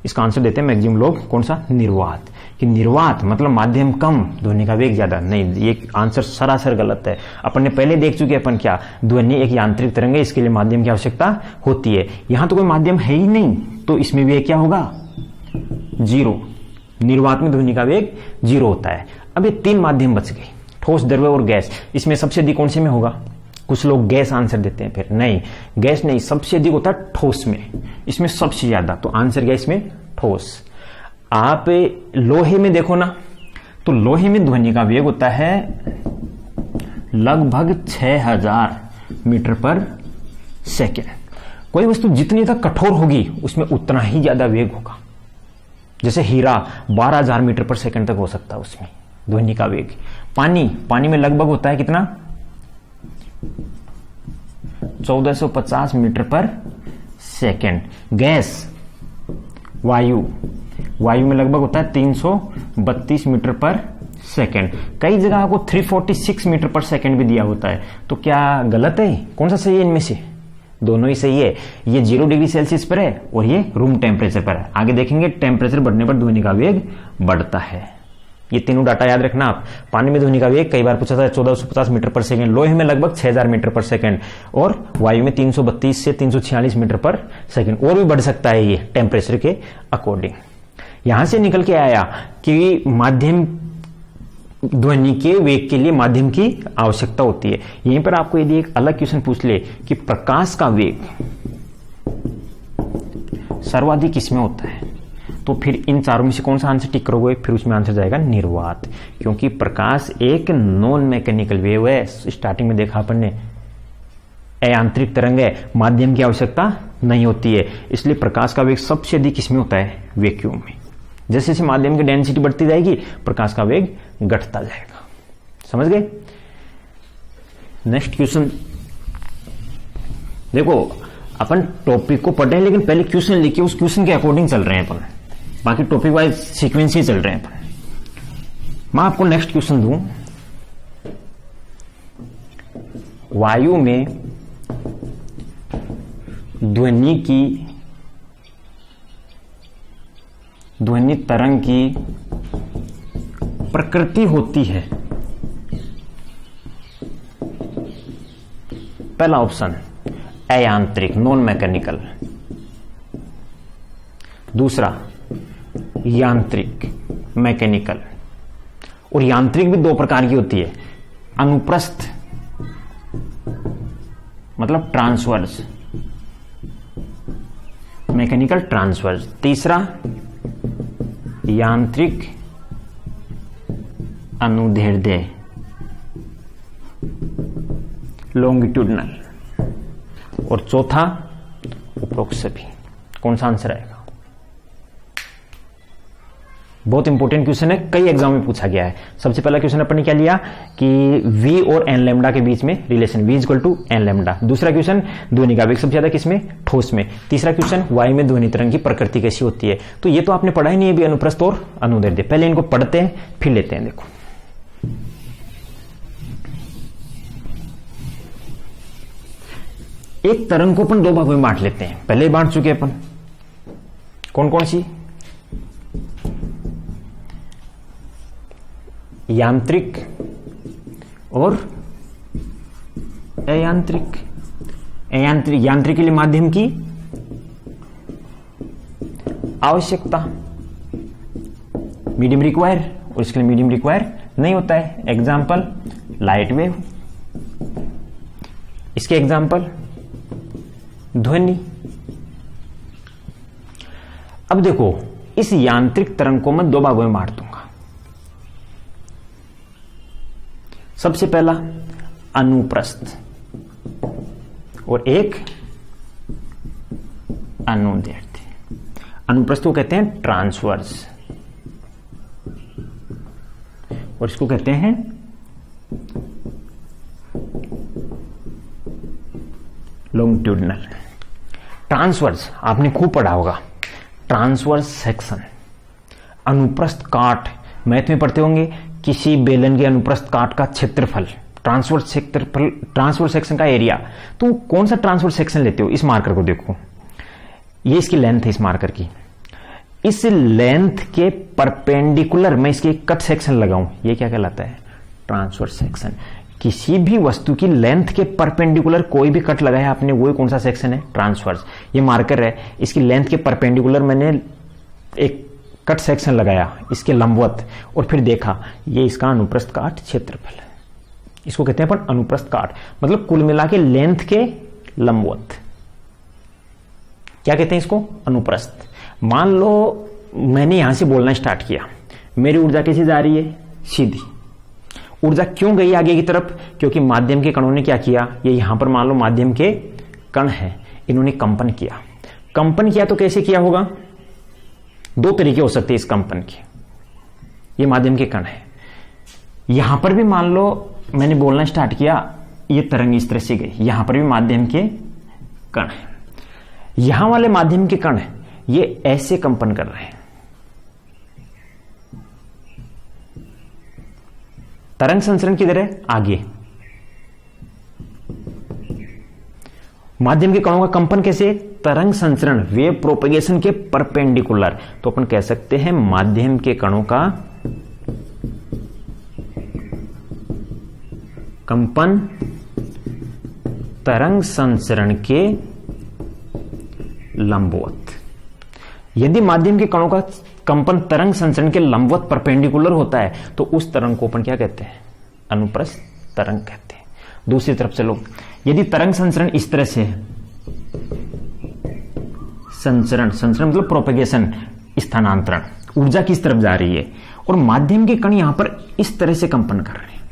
इसका आंसर देते हैं मैक्सिमम लोग कौन सा? निर्वात। कि निर्वात मतलब माध्यम कम, ध्वनि का वेग ज्यादा। नहीं, ये आंसर सरासर गलत है। अपन ने पहले देख चुके अपन क्या, ध्वनि एक यांत्रिक तरंग है, इसके लिए माध्यम की आवश्यकता होती है। यहां तो कोई माध्यम है ही नहीं, तो इसमें वेग क्या होगा? जीरो। निर्वात में ध्वनि का वेग जीरो होता है। अब ये तीन माध्यम बच गए, ठोस, द्रव्य और गैस। इसमें सबसे अधिक कौन से में होगा? कुछ लोग गैस आंसर देते हैं, फिर नहीं, गैस नहीं, सबसे अधिक होता है ठोस में, इसमें सबसे ज्यादा। तो आंसर क्या इसमें? ठोस। आप लोहे में देखो ना, तो लोहे में ध्वनि का वेग होता है लगभग 6000 मीटर पर सेकेंड। कोई वस्तु जितनी तक कठोर होगी उसमें उतना ही ज्यादा वेग होगा। जैसे हीरा 12000 मीटर पर सेकेंड तक हो सकता है उसमें ध्वनि का वेग। पानी में लगभग होता है कितना? 1450 मीटर पर सेकेंड। गैस, वायु में लगभग होता है 332 मीटर पर सेकेंड। कई जगह आपको 346 मीटर पर सेकेंड भी दिया होता है। तो क्या गलत है? कौन सा सही है इनमें से? दोनों ही सही है। ये 0 डिग्री सेल्सियस पर है और ये रूम टेम्परेचर पर है। आगे देखेंगे टेम्परेचर बढ़ने पर ध्वनि का वेग बढ़ता है। ये तीनों डाटा याद रखना आप। पानी में ध्वनि का वेग कई बार पूछा था 1450 मीटर पर सेकेंड, लोहे में लगभग 6000 मीटर पर सेकेंड, और वायु में 332 से 346 मीटर पर सेकेंड। और भी बढ़ सकता है ये टेम्परेचर के अकॉर्डिंग। यहां से निकल के आया कि माध्यम, ध्वनि के वेग के लिए माध्यम की आवश्यकता होती है। यहीं पर आपको यदि एक अलग क्वेश्चन पूछ ले कि प्रकाश का वेग सर्वाधिक किसमें होता है, तो फिर इन चारों में से कौन सा आंसर टिक करोगे? फिर उसमें आंसर जाएगा निर्वात, क्योंकि प्रकाश एक नॉन मैकेनिकल वेव है। स्टार्टिंग में देखा अपन ने, अयांत्रिक तरंग है, माध्यम की आवश्यकता नहीं होती है, इसलिए प्रकाश का वेग सबसे अधिक किसमें होता है? वैक्यूम में। जैसे जैसे माध्यम की डेंसिटी बढ़ती जाएगी प्रकाश का वेग घटता जाएगा। समझ गए? नेक्स्ट क्वेश्चन देखो, अपन टॉपिक को पढ़ रहे हैं लेकिन पहले क्वेश्चन लिखे, उस क्वेश्चन के अकॉर्डिंग चल रहे हैं अपन, बाकी टॉपिक वाइज सीक्वेंस ही चल रहे हैं अपन। मैं आपको नेक्स्ट क्वेश्चन दूं, वायु में ध्वनि तरंग की प्रकृति होती है। पहला ऑप्शन अयांत्रिक, नॉन मैकेनिकल। दूसरा यांत्रिक, मैकेनिकल। और यांत्रिक भी दो प्रकार की होती है, अनुप्रस्थ मतलब ट्रांसवर्स, मैकेनिकल ट्रांसवर्स। तीसरा यांत्रिक अनुदैर्ध्य, लॉन्गिट्यूडनल। और चौथा उपरोक्त सभी। कौन सा आंसर आएगा? बहुत इंपॉर्टेंट क्वेश्चन है, कई एग्जाम में पूछा गया है। सबसे पहला क्वेश्चन अपन ने क्या लिया कि v और n लैम्डा के बीच में relation, v equal to n lambda. दूसरा क्वेश्चन ध्वनि का वेग सबसे ज्यादा किसमें, ठोस में। तीसरा क्वेश्चन वायु में ध्वनि तरंग की प्रकृति कैसी होती है। तो ये तो आपने पढ़ा ही नहीं है, भी अनुप्रस्थ और अनुदैर्ध्य। पहले इनको पढ़ते हैं फिर लेते हैं। देखो एक तरंग को अपन दो भागों में बांट लेते हैं, पहले ही बांट चुके अपन। कौन कौन सी, यांत्रिक और अयांत्रिक। यांत्रिक के लिए माध्यम की आवश्यकता, मीडियम रिक्वायर, और इसके लिए मीडियम रिक्वायर नहीं होता है। एग्जाम्पल लाइट वेव, इसके एग्जाम्पल ध्वनि। अब देखो इस यांत्रिक तरंग को मैं दो भागों में बांट दूंगा। सबसे पहला अनुप्रस्थ और एक अनुदैर्ध्य। अनुप्रस्थ को कहते हैं ट्रांसवर्स और इसको कहते हैं लॉन्गिट्यूडिनल। ट्रांसवर्स आपने खूब पढ़ा होगा, ट्रांसवर्स सेक्शन, अनुप्रस्थ काट, मैथ में पढ़ते होंगे। किसी बेलन के अनुप्रस्थ काट का क्षेत्रफल, ट्रांसवर्स क्षेत्रफल, ट्रांसवर्स सेक्शन का एरिया। तो कौन सा ट्रांसवर्स सेक्शन लेते हो, इस मार्कर को देखो, ये इसकी लेंथ है इस मार्कर की। इस लेंथ के परपेंडिकुलर मैं इसके कट सेक्शन लगाऊं, ये क्या कहलाता है, ट्रांसवर्स सेक्शन। किसी भी वस्तु की लेंथ के परपेंडिकुलर कोई भी कट लगाया आपने, वो कौन सा सेक्शन है, ट्रांसवर्स। ये मार्कर है, इसकी लेंथ के परपेंडिकुलर मैंने एक कट सेक्शन लगाया इसके लंबवत, और फिर देखा ये इसका अनुप्रस्थ काट क्षेत्रफल है। इसको कहते हैं अपन अनुप्रस्थ काट, मतलब कुल मिला के लेंथ के लंबवत। क्या कहते हैं इसको, अनुप्रस्थ। मान लो मैंने यहां से बोलना स्टार्ट किया, मेरी ऊर्जा कैसे जा रही है, सीधी। ऊर्जा क्यों गई आगे की तरफ, क्योंकि माध्यम के कणों ने क्या किया, ये यहां पर मान लो माध्यम के कण है, इन्होंने कंपन किया। कंपन किया तो कैसे किया होगा, दो तरीके हो सकते हैं इस कंपन के। ये माध्यम के कण है, यहां पर भी मान लो मैंने बोलना स्टार्ट किया, ये तरंग इस तरह से गई, यहां पर भी माध्यम के कण है। यहां वाले माध्यम के कण ये ऐसे कंपन कर रहे हैं। तरंग संचरण किधर है, आगे। माध्यम के कणों का कंपन कैसे, तरंग संचरण, वेव प्रोपेगेशन के परपेंडिकुलर। तो अपन कह सकते हैं माध्यम के कणों का कंपन तरंग संचरण के लंबवत। यदि माध्यम के कणों का कंपन तरंग संचरण के लंबवत परपेंडिकुलर होता है तो उस तरंग को अपन क्या कहते हैं, अनुप्रस्थ तरंग कहते हैं। दूसरी तरफ से लो, यदि तरंग संचरण इस तरह से है, संचरण, संचरण मतलब प्रोपेगेशन, स्थानांतरण, ऊर्जा किस तरफ जा रही है, और माध्यम के कण यहां पर इस तरह से कंपन कर रहे हैं।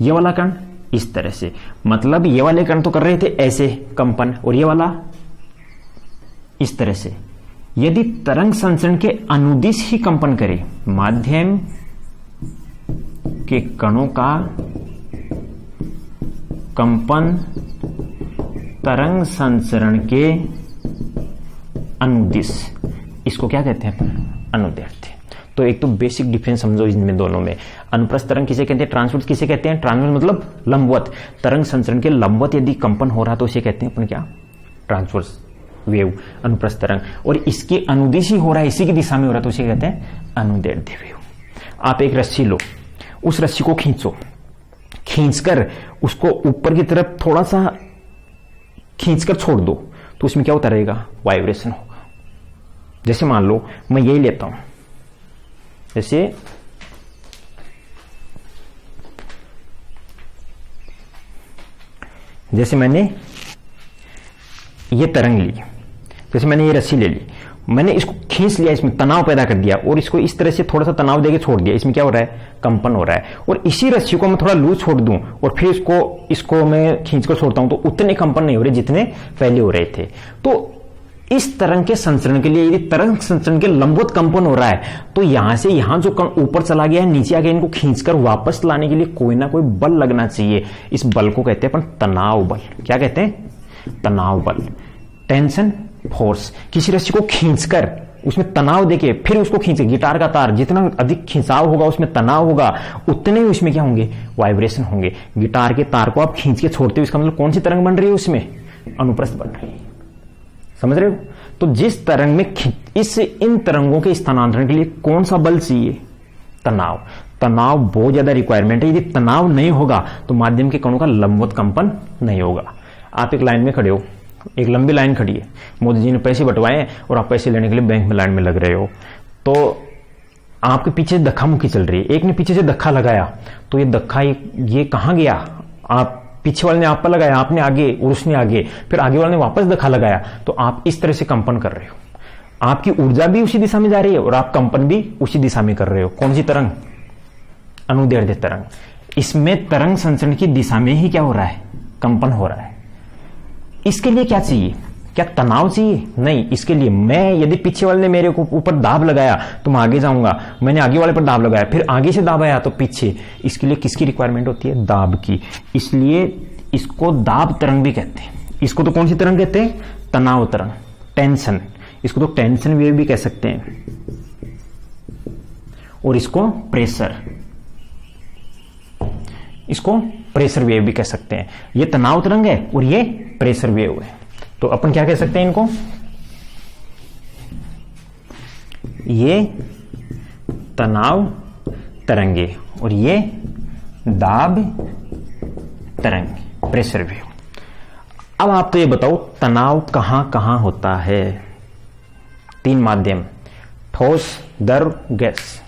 ये वाला कण इस तरह से, मतलब ये वाले कण तो कर रहे थे ऐसे कंपन, और ये वाला इस तरह से। यदि तरंग संचरण के अनुदिश ही कंपन करे, माध्यम के कणों का कंपन तरंग संचरण के अनुदिश, इसको क्या कहते हैं, अनुदैर्ध्य। तो एक तो बेसिक डिफरेंस समझो इनमें दोनों में। अनुप्रस्थ तरंग किसे कहते हैं, ट्रांसवर्स किसे कहते हैं, ट्रांसवर्स मतलब लंबवत, तरंग संचरण के लंबवत यदि कंपन हो रहा तो इसे कहते हैं अपन क्या, ट्रांसवर्स वेव, अनुप्रस्थ तरंग। और इसके अनुदिश ही हो रहा है, इसी की दिशा में हो रहा है तो इसे कहते हैं अनुदैर्ध्य वेव। आप एक रस्सी लो, उस रस्सी को खींचो, खींचकर उसको ऊपर की तरफ थोड़ा सा खींचकर छोड़ दो तो उसमें क्या होता रहेगा, वाइब्रेशन होगा। जैसे मान लो मैं यही लेता हूं, जैसे मैंने ये तरंग ली, जैसे मैंने ये रस्सी ले ली, मैंने इसको खींच लिया, इसमें तनाव पैदा कर दिया और इसको इस तरह से थोड़ा सा तनाव देके छोड़ दिया, इसमें क्या हो रहा है, कंपन हो रहा है। और इसी रस्सी को मैं थोड़ा लूज छोड़ दूं और फिर इसको मैं खींचकर छोड़ता हूं तो उतने कंपन नहीं हो रहे जितने पहले हो रहे थे। तो इस तरंग के संचरण के लिए यदि तरंग संचरण के लंबवत कंपन हो रहा है तो यहां से यहां जो कण ऊपर चला गया है नीचे आ गया, इनको खींचकर वापस लाने के लिए कोई ना कोई बल लगना चाहिए। इस बल को कहते हैं अपन तनाव बल। क्या कहते हैं? तनाव बल, टेंशन फोर्स। किसी रस्सी को खींचकर उसमें तनाव देके फिर उसको खींचे, गिटार का तार जितना अधिक खिंचाव होगा उसमें तनाव होगा, उतने ही उसमें क्या होंगे? वाइब्रेशन होंगे। गिटार के तार को आप खींच के छोड़ते हो, इसका मतलब कौन सी तरंग बन रही है? उसमें अनुप्रस्थ बन रही है। समझ रहे हो? तो जिस तरंग में इन तरंगों के स्थानांतरण के लिए कौन सा बल चाहिए? तनाव। तनाव बहुत ज्यादा रिक्वायरमेंट है। यदि तनाव नहीं होगा तो माध्यम के कणों का लंबवत कंपन नहीं होगा। आप एक लाइन में खड़े हो, एक लंबी लाइन खड़ी है, मोदी जी ने पैसे बंटवाए और आप पैसे लेने के लिए बैंक में लाइन में लग रहे हो, तो आपके पीछे धक्का मुक्की चल रही है। एक ने पीछे से धक्का लगाया तो ये धक्का ये कहां गया? आप पीछे वाले ने आप पर लगाया, आपने आगे और उसने आगे, फिर आगे वाले ने वापस धक्का लगाया, तो आप इस तरह से कंपन कर रहे हो। आपकी ऊर्जा भी उसी दिशा में जा रही है और आप कंपन भी उसी दिशा में कर रहे हो। कौन सी तरंग? अनुदैर्ध्य तरंग। इसमें तरंग संचरण की दिशा में ही क्या हो रहा है? कंपन हो रहा है। इसके लिए क्या चाहिए? क्या तनाव चाहिए? नहीं। इसके लिए मैं यदि पीछे वाले ने मेरे को ऊपर दाब लगाया तो मैं आगे जाऊंगा, मैंने आगे वाले पर दाब लगाया, फिर आगे से दाब आया तो पीछे। इसके लिए किसकी रिक्वायरमेंट होती है? दाब की। इसलिए इसको दाब तरंग भी कहते हैं। इसको तो कौन सी तरंग कहते हैं? तनाव तरंग, टेंशन। इसको तो टेंशन वेव भी कह सकते हैं, और इसको प्रेशर, इसको प्रेशर वेव भी कह सकते हैं। ये तनाव तरंग है और ये प्रेशर वेव है। तो अपन क्या कह सकते हैं इनको? ये तनाव तरंगे और ये दाब तरंग, प्रेशर वेव। अब आप तो ये बताओ तनाव कहां कहां होता है? 3 माध्यम, ठोस, द्रव, गैस,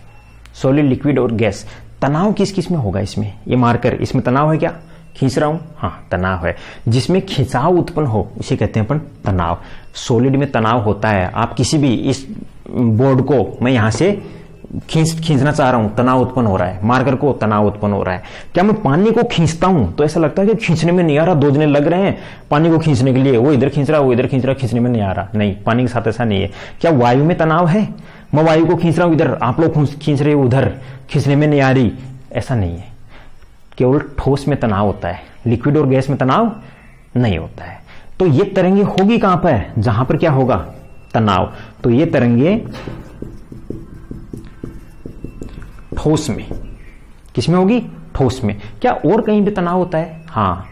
सॉलिड, लिक्विड और गैस। तनाव किस किस में होगा? इसमें ये मार्कर, इसमें तनाव है क्या? खींच रहा हूं, हाँ तनाव है। जिसमें खिंचाव उत्पन्न हो उसे कहते हैं अपन तनाव। सॉलिड में तनाव होता है। आप किसी भी इस बोर्ड को मैं यहां से खींचना चाह रहा हूं, तनाव उत्पन्न हो रहा है। मार्कर को तनाव उत्पन्न हो रहा है। क्या मैं पानी को खींचता हूं तो ऐसा लगता है कि खींचने में नहीं आ रहा, 2 जने लग रहे हैं पानी को खींचने के लिए, वो इधर खींच रहा, वो इधर खींच रहा, खींचने में नहीं आ रहा। नहीं, पानी के साथ ऐसा नहीं है। क्या वायु में तनाव है? मैं वायु को खींच रहा हूं इधर, आप लोग खींच रहे हो उधर, खींचने में नहीं आ रही, ऐसा नहीं है। केवल ठोस में तनाव होता है, लिक्विड और गैस में तनाव नहीं होता है। तो ये तरंगे होगी कहां पर? जहां पर क्या होगा? तनाव। तो ये तरंगे ठोस में, किसमें होगी? ठोस में। क्या और कहीं भी तनाव होता है? हाँ,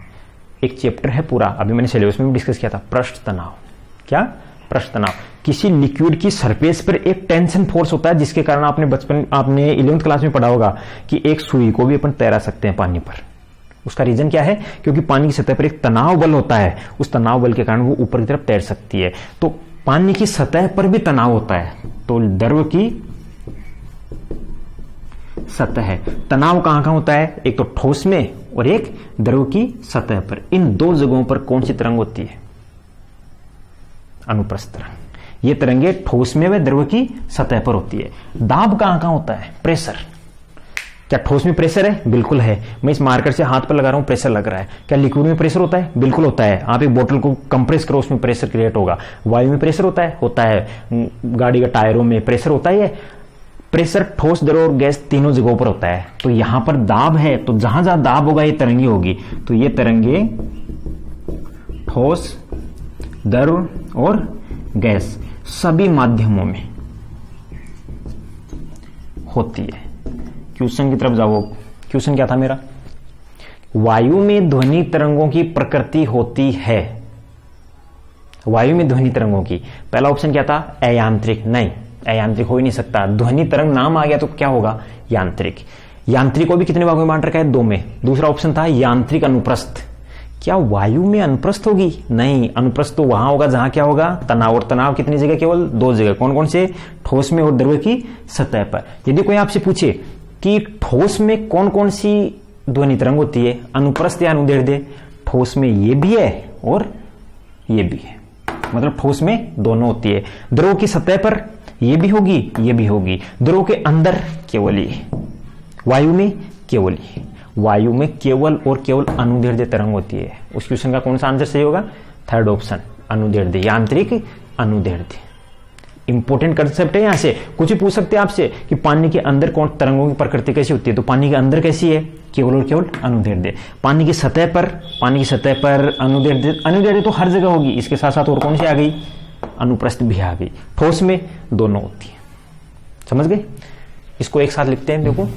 एक चैप्टर है पूरा, अभी मैंने सिलेबस में भी डिस्कस किया था, पृष्ठ तनाव। क्या? पृष्ठ तनाव। किसी लिक्विड की सरफेस पर एक टेंशन फोर्स होता है, जिसके कारण आपने 11th क्लास में पढ़ा होगा कि एक सुई को भी अपन तैरा सकते हैं पानी पर। उसका रीजन क्या है? क्योंकि पानी की सतह पर एक तनाव बल होता है, उस तनाव बल के कारण वो ऊपर की तरफ तैर सकती है। तो पानी की सतह पर भी तनाव होता है। तो द्रव की सतह, तनाव कहां कहां होता है? एक तो ठोस में और एक द्रव की सतह पर। इन 2 जगहों पर कौन सी तरंग होती है? अनुप्रस्थ तरंग। ये तरंगे ठोस में व द्रव की सतह पर होती है। दाब कहां कहां होता है? प्रेशर। क्या ठोस में प्रेशर है? बिल्कुल है। मैं इस मार्कर से हाथ पर लगा रहा हूं, प्रेशर लग रहा है। क्या लिक्विड में प्रेशर होता है? बिल्कुल होता है। आप एक बोतल को कंप्रेस करो, उसमें प्रेशर क्रिएट होगा। वायु में प्रेशर होता है? होता है। गाड़ी के टायरों में प्रेशर होता है। प्रेशर ठोस, द्रव और गैस तीनों जगहों पर होता है। तो यहां पर दाब है, तो जहां जहां दाब होगा ये तरंगे होगी। तो ये तरंगे ठोस, द्रव और गैस सभी माध्यमों में होती है। क्वेश्चन की तरफ जाओ। क्वेश्चन क्या था मेरा? वायु में ध्वनि तरंगों की प्रकृति होती है। वायु में ध्वनि तरंगों की, पहला ऑप्शन क्या था? अयांत्रिक। नहीं, अयांत्रिक हो ही नहीं सकता। ध्वनि तरंग नाम आ गया तो क्या होगा? यांत्रिक। यांत्रिक को भी कितने भागों में बांट रखा है? 2 में। दूसरा ऑप्शन था यांत्रिक अनुप्रस्थ। क्या वायु में अनुप्रस्थ होगी? नहीं, अनुप्रस्थ तो वहां होगा जहां क्या होगा? तनाव। और तनाव कितनी जगह? केवल 2 जगह। कौन कौन से? ठोस में और द्रव की सतह पर। यदि कोई आपसे पूछे कि ठोस में कौन कौन सी ध्वनि तरंग होती है, अनुप्रस्थ या अनुदैर्ध्य? ठोस में ये भी है और ये भी है, मतलब ठोस में दोनों होती है। द्रव की सतह पर ये भी होगी, ये भी होगी। द्रव के अंदर केवल ये, वायु में केवल ये। वायु में केवल और केवल अनुदैर्ध्य तरंग होती है। उस क्वेश्चन का कौन सा आंसर सही होगा? 3rd ऑप्शन, अनुदैर्ध्य, यांत्रिक अनुदैर्ध्य। इंपॉर्टेंट कंसेप्ट है। यहां से कुछ भी पूछ सकते हैं आपसे कि पानी के अंदर कौन तरंगों की प्रकृति कैसी होती है, तो पानी के अंदर कैसी है, केवल और केवल अनुदैर्ध्य। पानी की सतह पर अनुदैर्ध्य तो हर जगह होगी। इसके साथ साथ और कौन सी आ गई, अनुप्रस्थ भी आ गई। ठोस में दोनों होती है। समझ गए? इसको एक साथ लिखते हैं। देखो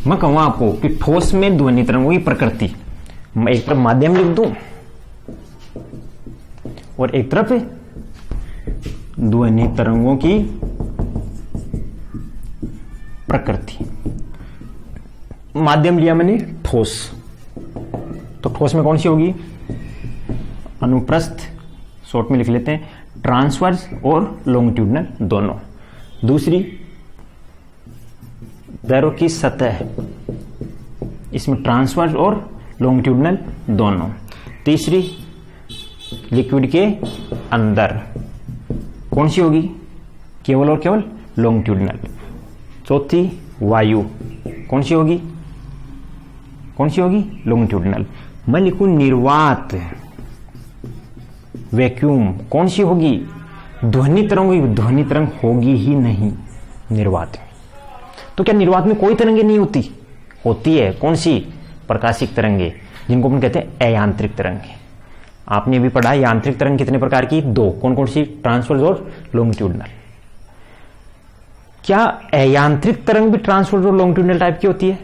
मैं कहूंगा आपको कि ठोस में ध्वनि तरंगों की प्रकृति, मैं एक तरफ माध्यम लिख दूं और एक तरफ ध्वनि तरंगों की प्रकृति। माध्यम लिया मैंने ठोस, तो ठोस में कौन सी होगी, अनुप्रस्थ, शॉर्ट में लिख लेते हैं, ट्रांसवर्स और लॉन्गिट्यूडनल दोनों। दूसरी दैरों की सतह, इसमें ट्रांसवर्स और लॉन्गिट्यूडनल दोनों। तीसरी लिक्विड के अंदर कौन सी होगी, केवल और केवल लॉन्गिट्यूडनल। चौथी वायु कौन सी होगी, लॉन्गिट्यूडनल। मैं लिखूं निर्वात, वैक्यूम कौन सी होगी, ध्वनि तरंग होगी ही नहीं निर्वात में। तो क्या निर्वात में कोई तरंगे नहीं होती है। कौन सी, प्रकाशिक तरंगे, जिनको अपन कहते हैं अयांत्रिक तरंगे। आपने भी पढ़ा यांत्रिक तरंग कितने प्रकार की, दो। कौन कौन सी, ट्रांसवर्स और लॉन्गिट्यूडनल। क्या अयांत्रिक तरंग भी ट्रांसवर्स और लॉन्गिट्यूडनल टाइप की होती है?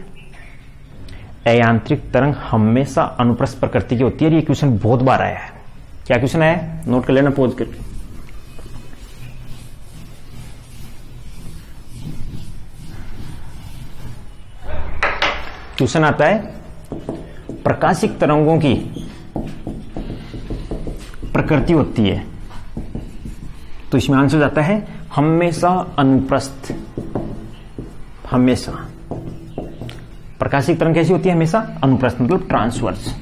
अयांत्रिक तरंग हमेशा अनुप्रस्थ प्रकृति की होती है। ये क्वेश्चन बहुत बार आया है। क्या क्वेश्चन आया, नोट कर लेना पॉज करके। क्वेश्चन आता है प्रकाशिक तरंगों की प्रकृति होती है, तो इसमें आंसर जाता है हमेशा अनुप्रस्थ। हमेशा प्रकाशिक तरंग कैसी होती है, हमेशा अनुप्रस्थ, मतलब ट्रांसवर्स।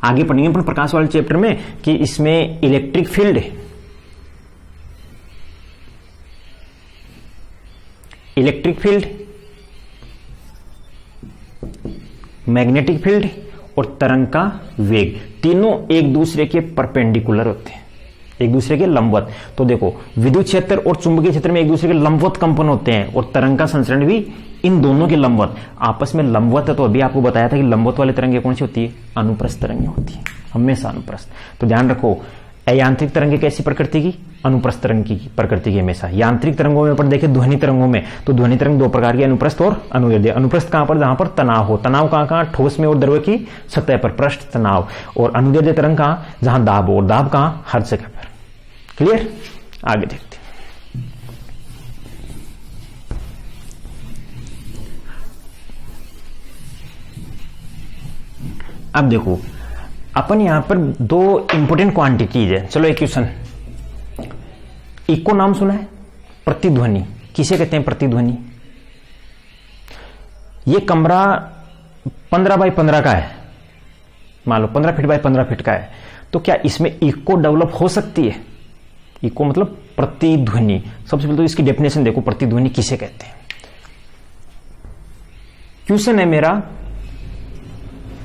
आगे पढ़ेंगे अपन प्रकाश वाले चैप्टर में कि इसमें इलेक्ट्रिक फील्ड, मैग्नेटिक फील्ड और तरंग का वेग, तीनों एक दूसरे के परपेंडिकुलर होते हैं, एक दूसरे के लंबवत। तो देखो विद्युत क्षेत्र और चुंबकीय क्षेत्र में एक दूसरे के लंबवत कंपन होते हैं और तरंग का संचरण भी इन दोनों के लंबवत, आपस में लंबवत है। तो अभी आपको बताया था कि लंबवत वाली तरंगें कौन सी होती है, अनुप्रस्थ तरंगें होती है, हमेशा अनुप्रस्थ। तो ध्यान रखो, अयांत्रिक तरंगें कैसी प्रकृति की, अनुप्रस्थ तरंग की प्रकृति की हमेशा। यांत्रिक तरंगों में अपन देखें ध्वनि तरंगों में, तो ध्वनि तरंग दो प्रकार की, अनुप्रस्थ और अनुदैर्ध्य। अनुप्रस्थ कहां पर, जहां पर तनाव हो, तनाव कहां, ठोस में और द्रव्य की सतह पर, पृष्ठ तनाव। और अनुदैर्ध्य तरंग कहां, जहां दाब हो, और दाब कहां, हर जगह पर। क्लियर? आगे देखते हैं। अब देखो अपन यहां पर दो इंपोर्टेंट क्वांटिटीज है। चलो एक क्वेश्चन, इको नाम सुना है, प्रतिध्वनि किसे कहते हैं, प्रतिध्वनि। ये कमरा 15 बाई 15 का है, मान लो 15 फीट बाई 15 फीट का है, तो क्या इसमें इको डेवलप हो सकती है? इको मतलब प्रतिध्वनि। सबसे पहले तो इसकी डेफिनेशन देखो, प्रतिध्वनि किसे कहते हैं। क्वेश्चन है मेरा,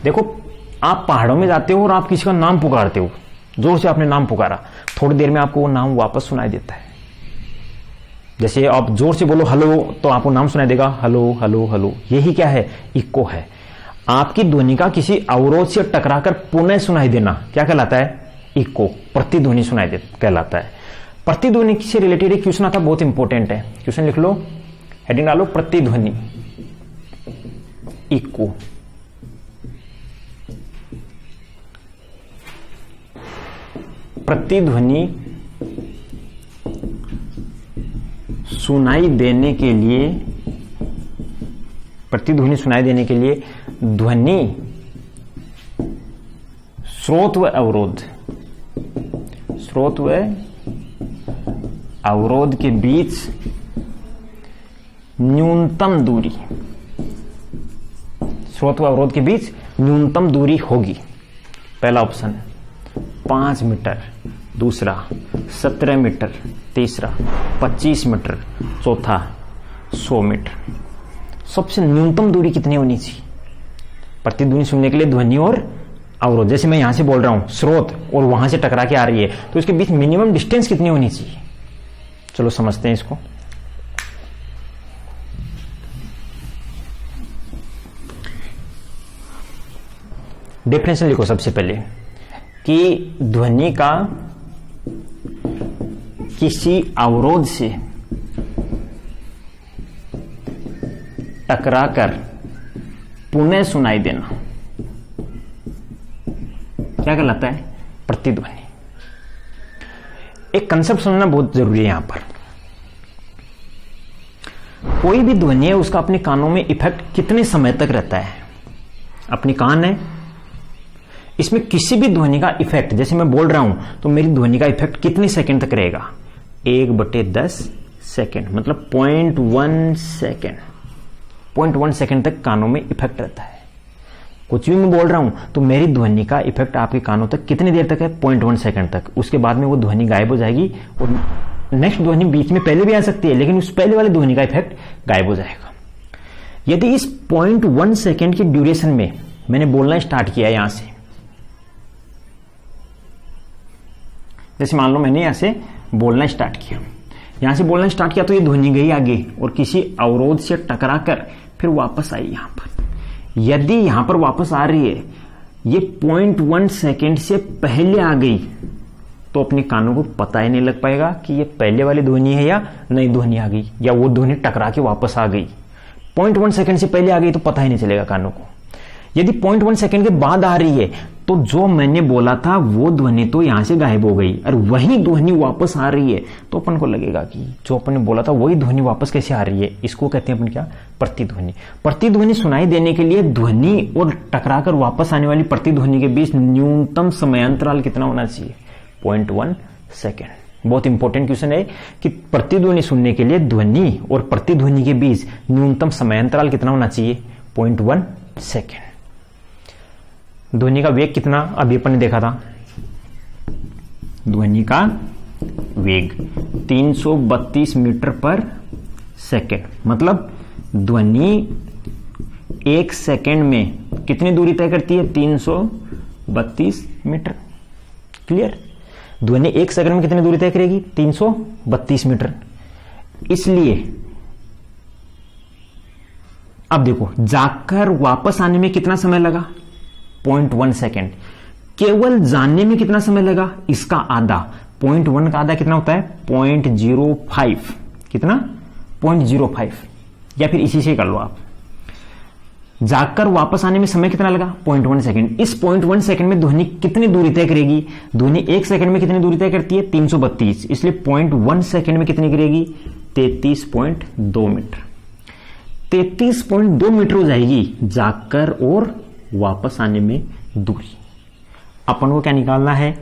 देखो आप पहाड़ों में जाते हो और आप किसी का नाम पुकारते हो, जोर से आपने नाम पुकारा, थोड़ी देर में आपको वो नाम वापस सुनाई देता है। जैसे आप जोर से बोलो हेलो, तो आपको नाम सुनाई देगा, हेलो हेलो हेलो। यही क्या है, इको है। आपकी ध्वनि का किसी अवरोध से टकराकर पुनः सुनाई देना क्या कहलाता है, इको, प्रतिध्वनि सुनाई दे कहलाता है। प्रतिध्वनि से रिलेटेड एक क्वेश्चन आता, बहुत इंपॉर्टेंट है। क्वेश्चन लिख लो, हेडिंग डालो, प्रतिध्वनि, इको। प्रतिध्वनि सुनाई देने के लिए, प्रतिध्वनि सुनाई देने के लिए ध्वनि स्रोत व अवरोध, स्रोत व अवरोध के बीच न्यूनतम दूरी, स्रोत व अवरोध के बीच न्यूनतम दूरी होगी। पहला ऑप्शन 5 मीटर, दूसरा 17 मीटर, तीसरा 25 मीटर, चौथा 100 मीटर। सबसे न्यूनतम दूरी कितनी होनी चाहिए प्रतिध्वनि सुनने के लिए? ध्वनि और अवरोध, जैसे मैं यहां से बोल रहा हूं स्रोत और वहां से टकरा के आ रही है, तो इसके बीच मिनिमम डिस्टेंस कितनी होनी चाहिए? चलो समझते हैं इसको। डेफिनेशन लिखो सबसे पहले कि ध्वनि का किसी अवरोध से टकराकर पुनः सुनाई देना क्या कहलाता है? प्रतिध्वनि। एक कंसेप्ट समझना बहुत जरूरी है यहां पर। कोई भी ध्वनि है उसका अपने कानों में इफेक्ट कितने समय तक रहता है? अपनी कान है, इसमें किसी भी ध्वनि का इफेक्ट, जैसे मैं बोल रहा हूं तो मेरी ध्वनि का इफेक्ट कितने सेकंड तक रहेगा? 1/10 सेकंड, मतलब 0.1 सेकंड। 0.1 सेकंड तक कानों में इफेक्ट रहता है। कुछ भी मैं बोल रहा हूं तो मेरी ध्वनि का इफेक्ट आपके कानों तक कितनी देर तक है? 0.1 सेकंड तक। उसके बाद में वो ध्वनि गायब हो जाएगी और नेक्स्ट ध्वनि बीच में पहले भी आ सकती है, लेकिन उस पहले वाली ध्वनि का इफेक्ट गायब हो जाएगा। यदि इस 0.1 सेकंड की ड्यूरेशन में मैंने बोलना स्टार्ट किया यहां से, जैसे मान लो मैंने यहां से बोलना स्टार्ट किया, यहां से बोलना स्टार्ट किया तो ये ध्वनि गई आगे और किसी अवरोध से टकराकर फिर वापस आई यहां पर। यदि यहां पर वापस आ रही है, ये 0.1 सेकंड से पहले आ गई, तो अपने कानों को पता ही नहीं लग पाएगा कि ये पहले वाली ध्वनि है या नई ध्वनि आ गई या वो ध्वनि टकरा के वापस आ गई। 0.1 सेकंड से पहले आ गई तो पता ही नहीं चलेगा कानों को। यदि 0.1 सेकंड के बाद आ रही है तो जो मैंने बोला था वो ध्वनि तो यहां से गायब हो गई और वही ध्वनि वापस आ रही है, तो अपन को लगेगा कि जो अपन ने बोला था वही ध्वनि वापस कैसे आ रही है। इसको कहते हैं अपन क्या? प्रतिध्वनि। प्रतिध्वनि सुनाई देने के लिए ध्वनि और टकराकर वापस आने वाली प्रतिध्वनि के बीच न्यूनतम समयांतराल कितना होना चाहिए? 0.1 सेकेंड। बहुत इंपॉर्टेंट क्वेश्चन है कि प्रतिध्वनि सुनने के लिए ध्वनि और प्रतिध्वनि के बीच न्यूनतम समयांतराल कितना होना चाहिए? 0.1 सेकेंड। ध्वनि का वेग कितना अभी अपन ने देखा था? ध्वनि का वेग 332 मीटर पर सेकेंड, मतलब ध्वनि 1 सेकेंड में कितनी दूरी तय करती है? 332 मीटर। क्लियर? ध्वनि 1 सेकेंड में कितनी दूरी तय करेगी? 332 मीटर। इसलिए अब देखो, जाकर वापस आने में कितना समय लगा? 0.1 सेकेंड। केवल जानने में कितना समय लगा? इसका आधा। 0.1 का आधा कितना होता है? 0.05। कितना? 0.05, या फिर इसी से कर लो आप। जाकर वापस आने में समय कितना लगा? 0.1 सेकेंड। इस 0.1 सेकेंड में ध्वनि कितनी दूरी तय करेगी? ध्वनि 1 सेकेंड में कितनी दूरी तय करती है? 332। इसलिए 0.1 सेकेंड में कितनी गिरेगी? 33.2 मीटर। 33.2 मीटर हो जाएगी जाकर और वापस आने में दूरी। अपन को क्या निकालना है?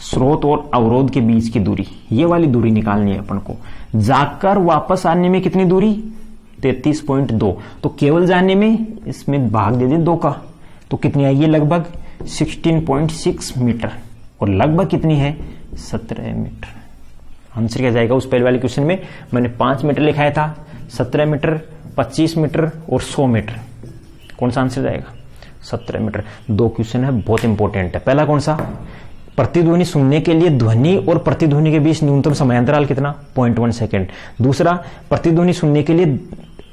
स्रोत और अवरोध के बीच की दूरी। ये वाली दूरी निकालनी है अपन को। जाकर वापस आने में कितनी दूरी? 33.2। तो केवल जाने में इसमें भाग दे दे 2 का, तो कितनी आई? ये लगभग 16.6 मीटर। और लगभग कितनी है? 17 मीटर। आंसर क्या जाएगा? उस पहले वाले क्वेश्चन में मैंने 5 मीटर लिखाया था, 17 मीटर, 25 मीटर और 100 मीटर। कौन सा आंसर जाएगा? 17 मीटर। 2 क्वेश्चन है, बहुत इंपॉर्टेंट है। पहला कौन सा? प्रतिध्वनि सुनने के लिए ध्वनि और प्रतिध्वनि के बीच न्यूनतम समयांतराल कितना? 0.1 सेकेंड। दूसरा, प्रतिध्वनि सुनने के लिए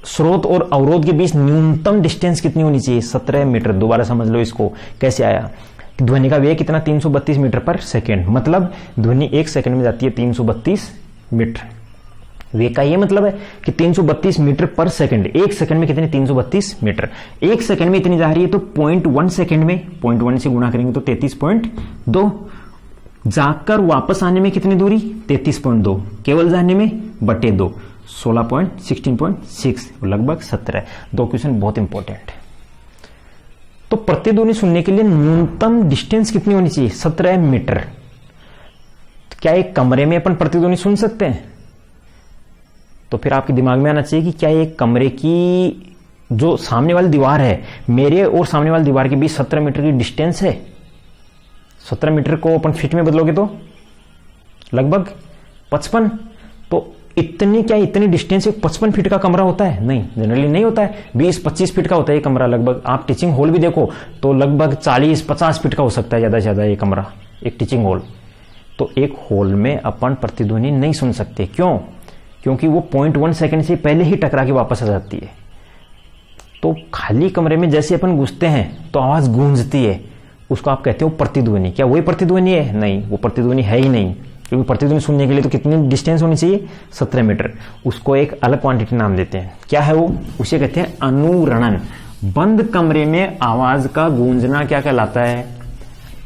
स्रोत और अवरोध के बीच न्यूनतम डिस्टेंस कितनी होनी चाहिए? 17 मीटर। दोबारा समझ लो इसको कैसे आया। ध्वनि का वेग कितना? 332 मीटर पर सेकेंड, मतलब ध्वनि 1 सेकेंड में जाती है 332 मीटर। वेग का ये मतलब है कि 332 मीटर पर सेकंड। 1 सेकंड में कितनी? 332 मीटर। 1 सेकंड में इतनी जा रही है तो 0.1 सेकंड में 0.1 से गुणा करेंगे तो 33.2। जाकर वापस आने में कितनी दूरी? 33.2। केवल जाने में बटे 2, 16.6, लगभग 17। 2 क्वेश्चन बहुत इंपॉर्टेंट है। तो प्रतिध्वनि सुनने के लिए न्यूनतम डिस्टेंस कितनी होनी चाहिए? 17 मीटर। तो क्या एक कमरे में अपन प्रतिध्वनि सुन सकते हैं? तो फिर आपके दिमाग में आना चाहिए कि क्या एक कमरे की जो सामने वाली दीवार है, मेरे और सामने वाली दीवार के बीच 17 मीटर की डिस्टेंस है। 17 मीटर को अपन फीट में बदलोगे तो लगभग 55। तो इतनी डिस्टेंस 55 फीट का कमरा होता है? नहीं, जनरली नहीं होता है। 20-25 फीट का होता है ये कमरा लगभग। आप टीचिंग हॉल भी देखो तो लगभग 40-50 फीट का हो सकता है ज्यादा से ज्यादा ये कमरा, एक टीचिंग हॉल। तो एक हॉल में अपन प्रतिध्वनि नहीं सुन सकते। क्यों? क्योंकि वो 0.1 सेकंड से पहले ही टकरा के वापस आ जाती है। तो खाली कमरे में जैसे अपन घुसते हैं तो आवाज गूंजती है, उसको आप कहते हो प्रतिध्वनि। क्या वही प्रतिध्वनि है? नहीं, वो प्रतिध्वनि है ही नहीं। क्योंकि प्रतिध्वनि सुनने के लिए तो कितनी डिस्टेंस होनी चाहिए? 17 मीटर। उसको एक अलग क्वांटिटी नाम देते हैं। क्या है वो? उसे कहते हैं अनुरणन। बंद कमरे में आवाज का गूंजना क्या कहलाता है?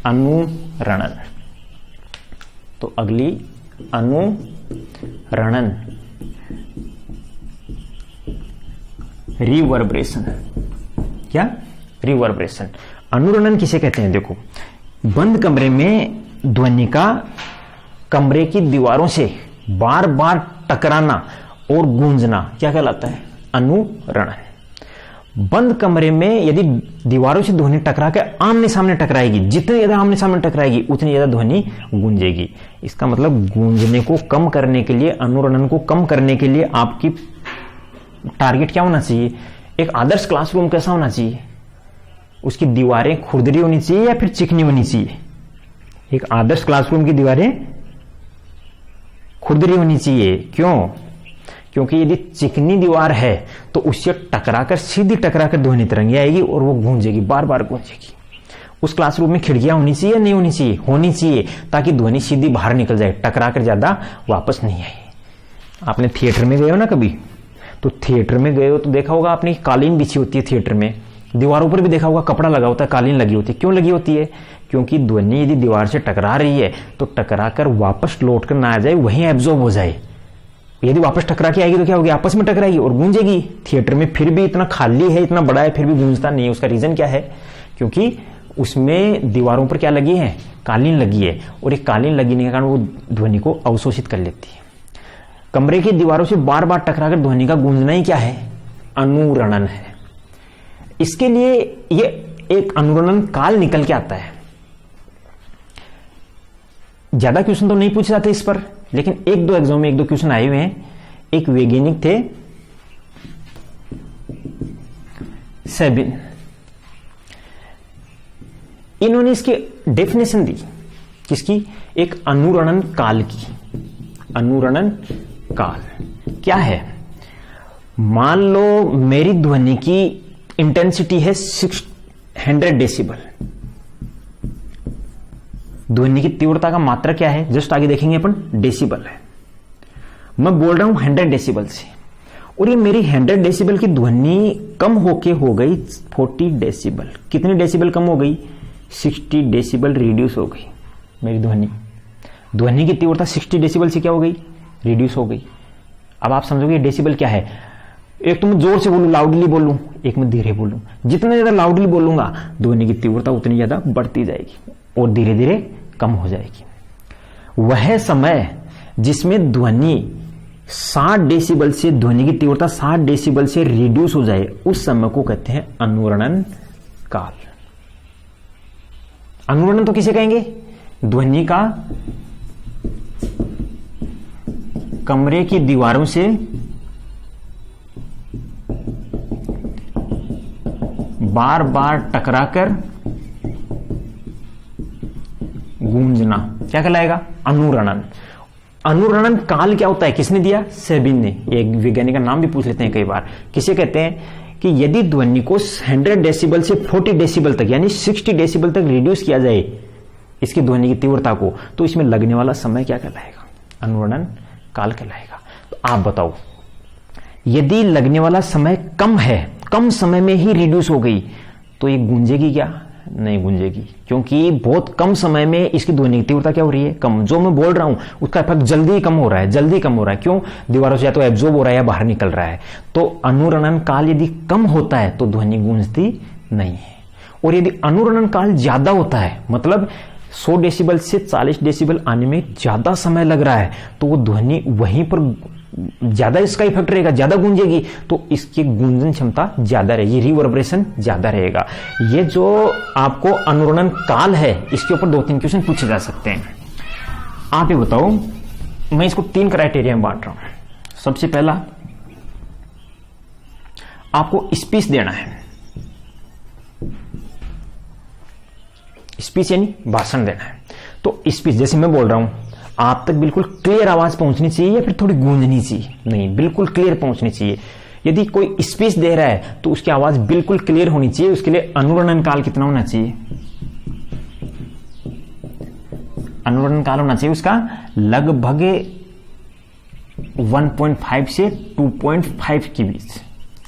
अनुरणन। तो अगली अनुरणन, रिवर्बरेशन। क्या? रिवर्बरेशन। अनुरणन किसे कहते हैं? देखो, बंद कमरे में ध्वनि का कमरे की दीवारों से बार बार टकराना और गूंजना क्या कहलाता है? अनुरणन। बंद कमरे में यदि दीवारों से ध्वनि टकरा के आमने सामने टकराएगी, जितनी ज्यादा आमने सामने टकराएगी उतनी ज्यादा ध्वनि गूंजेगी। इसका मतलब गूंजने को कम करने के लिए, अनुरणन को कम करने के लिए आपकी टारगेट क्या होना चाहिए? एक आदर्श क्लासरूम कैसा होना चाहिए? उसकी दीवारें खुरदरी होनी चाहिए या फिर चिकनी होनी चाहिए? एक आदर्श क्लासरूम की दीवारें खुरदरी होनी चाहिए। क्यों? क्योंकि यदि चिकनी दीवार है तो उससे टकराकर, सीधी टकराकर ध्वनि तरंगे आएगी और वो गूंजेगी, बार बार गूंजेगी। उस क्लासरूम में खिड़कियां होनी चाहिए, नहीं होनी चाहिए? होनी चाहिए, ताकि ध्वनि सीधी बाहर निकल जाए, टकराकर ज्यादा वापस नहीं आए। आपने थिएटर में गए हो ना कभी? तो थिएटर में गए हो तो देखा होगा आपने, कालीन बिछी होती है थिएटर में, दीवारों पर भी देखा होगा कपड़ा लगा होता है, कालीन लगी होती है। क्यों लगी होती है? क्योंकि ध्वनि यदि दीवार से टकरा रही है तो टकराकर वापस लौट कर ना आ जाए, वहीं एब्जॉर्ब हो जाए। यदि वापस टकरा के आएगी तो क्या होगी? आपस में टकराएगी और गूंजेगी। थिएटर में फिर भी इतना खाली है, इतना बड़ा है, फिर भी गूंजता नहीं है। उसका रीजन क्या है? क्योंकि उसमें दीवारों पर क्या लगी है? कालीन लगी है, और एक कालीन लगने के कारण वो ध्वनि को अवशोषित कर लेती है। कमरे की दीवारों से बार बार टकराकर ध्वनि का गूंजना ही क्या है? अनुरणन है। इसके लिए ये एक अनुरणन काल निकल के आता है। ज्यादा क्वेश्चन तो नहीं पूछे जाते इस पर, लेकिन एक दो एग्जाम में एक दो क्वेश्चन आए हुए हैं। एक वैज्ञानिक थे सेबिन, इन्होंने इसकी डेफिनेशन दी। किसकी? एक अनुरणन काल की। अनुरणन काल क्या है? मान लो मेरी ध्वनि की इंटेंसिटी है 600 डेसिबल। ध्वनि की तीव्रता का मात्रा क्या है? जस्ट आगे देखेंगे अपन, डेसिबल है। मैं बोल रहा हूं 100 डेसिबल से, और ये मेरी 100 डेसिबल की ध्वनि कम होके हो गई 40 डेसिबल। कितनी डेसिबल कम हो गई? 60 डेसिबल रिड्यूस हो गई मेरी ध्वनि। ध्वनि की तीव्रता 60 डेसिबल से क्या हो गई? रिड्यूस हो गई। अब आप समझोगे डेसिबल क्या है? एक तो मैं जोर से बोलूं, लाउडली बोलूं, एक मैं धीरे बोलूं। जितना ज्यादा लाउडली बोलूंगा ध्वनि की तीव्रता उतनी ज्यादा बढ़ती जाएगी और धीरे धीरे कम हो जाएगी। वह समय जिसमें ध्वनि 60 डेसिबल से, ध्वनि की तीव्रता 60 डेसिबल से रिड्यूस हो जाए, उस समय को कहते हैं अनुरणन काल। अनुरणन तो किसे कहेंगे? ध्वनि का कमरे की दीवारों से बार बार टकराकर गूंजना क्या कहलाएगा? अनुरणन। अनुरणन काल क्या होता है? किसने दिया? सेबिन ने। एक वैज्ञानिक का नाम भी पूछ लेते हैं कई बार। किसे कहते हैं? कि यदि ध्वनि को 100 डेसिबल से 40 डेसिबल तक, यानी 60 डेसिबल तक रिड्यूस किया जाए इसकी ध्वनि की तीव्रता को, तो इसमें लगने वाला समय क्या कहलाएगा? अनुरणन काल कहलाएगा। तो आप बताओ, यदि लगने वाला समय कम है, कम समय में ही रिड्यूस हो गई, तो ये गूंजेगी क्या? नहीं गूंजेगी, क्योंकि बहुत कम समय में इसकी ध्वनि की तीव्रता क्या हो रही है? कम। जो मैं बोल रहा हूं उसका इफेक्ट जल्दी कम हो रहा है, जल्दी कम हो रहा है। क्यों? दीवारों से या तो एब्जॉर्ब हो रहा है या बाहर निकल रहा है। तो अनुरणन काल यदि कम होता है तो ध्वनि गूंजती नहीं है। और यदि अनुरणन काल ज्यादा होता है, मतलब 100 डेसिबल से 40 डेसिबल आने में ज्यादा समय लग रहा है, तो वो ध्वनि वहीं पर ज्यादा इसका इफेक्ट रहेगा, ज्यादा गूंजेगी, तो इसकी गूंजन क्षमता ज्यादा रहेगी, रिवर्बरेशन ज्यादा रहेगा। ये जो आपको अनुरणन काल है, इसके ऊपर 2-3 क्वेश्चन पूछे जा सकते हैं। आप ये बताओ, मैं इसको 3 क्राइटेरिया में बांट रहा हूं। सबसे पहला आपको स्पीच देना है, स्पीच यानी भाषण देना है। तो स्पीच जैसे मैं बोल रहा हूं, आप तक बिल्कुल क्लियर आवाज पहुंचनी चाहिए या फिर थोड़ी गूंजनी चाहिए? नहीं, बिल्कुल क्लियर पहुंचनी चाहिए। यदि कोई स्पीच दे रहा है तो उसकी आवाज बिल्कुल क्लियर होनी चाहिए। उसके लिए अनुरणन काल कितना होना चाहिए? अनुरणन काल होना चाहिए उसका लगभग 1.5 से 2.5 के बीच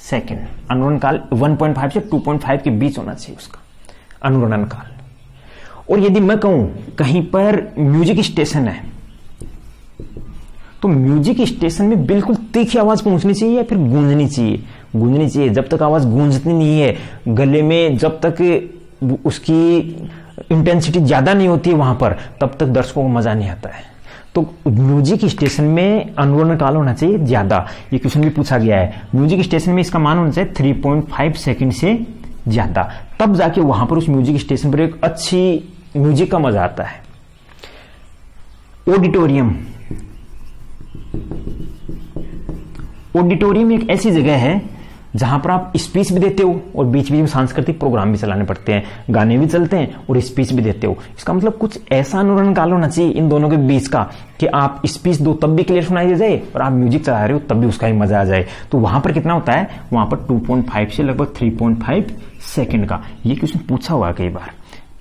सेकंड। अनुरणन काल 1.5 से 2.5 के बीच होना चाहिए उसका अनुरणन काल। और यदि मैं कहूं कहीं पर म्यूजिक स्टेशन है तो म्यूजिक स्टेशन में बिल्कुल तीखी आवाज पहुंचनी चाहिए या फिर गूंजनी चाहिए? गूंजनी चाहिए। जब तक आवाज गूंजती नहीं है गले में, जब तक उसकी इंटेंसिटी ज्यादा नहीं होती है वहां पर, तब तक दर्शकों को मजा नहीं आता है। तो म्यूजिक स्टेशन में अनुरणन काल होना चाहिए ज्यादा। ये क्वेश्चन भी पूछा गया है। म्यूजिक स्टेशन में इसका मान होना चाहिए 3.5 सेकंड से ज्यादा, तब जाके वहां पर उस म्यूजिक स्टेशन पर एक अच्छी म्यूजिक का मजा आता है। ऑडिटोरियम, ऑडिटोरियम एक ऐसी जगह है जहां पर आप स्पीच भी देते हो और बीच बीच में सांस्कृतिक प्रोग्राम भी चलाने पड़ते हैं, गाने भी चलते हैं और स्पीच भी देते हो। इसका मतलब कुछ ऐसा अनुरणन काल होना चाहिए इन दोनों के बीच का कि आप स्पीच दो तब भी क्लियर सुनाई दे जाए और आप म्यूजिक चला रहे हो तब भी उसका ही मजा आ जाए। तो वहां पर कितना होता है? वहां पर 2.5 से लगभग 3.5 सेकंड का। ये क्वेश्चन पूछा हुआ कई बार।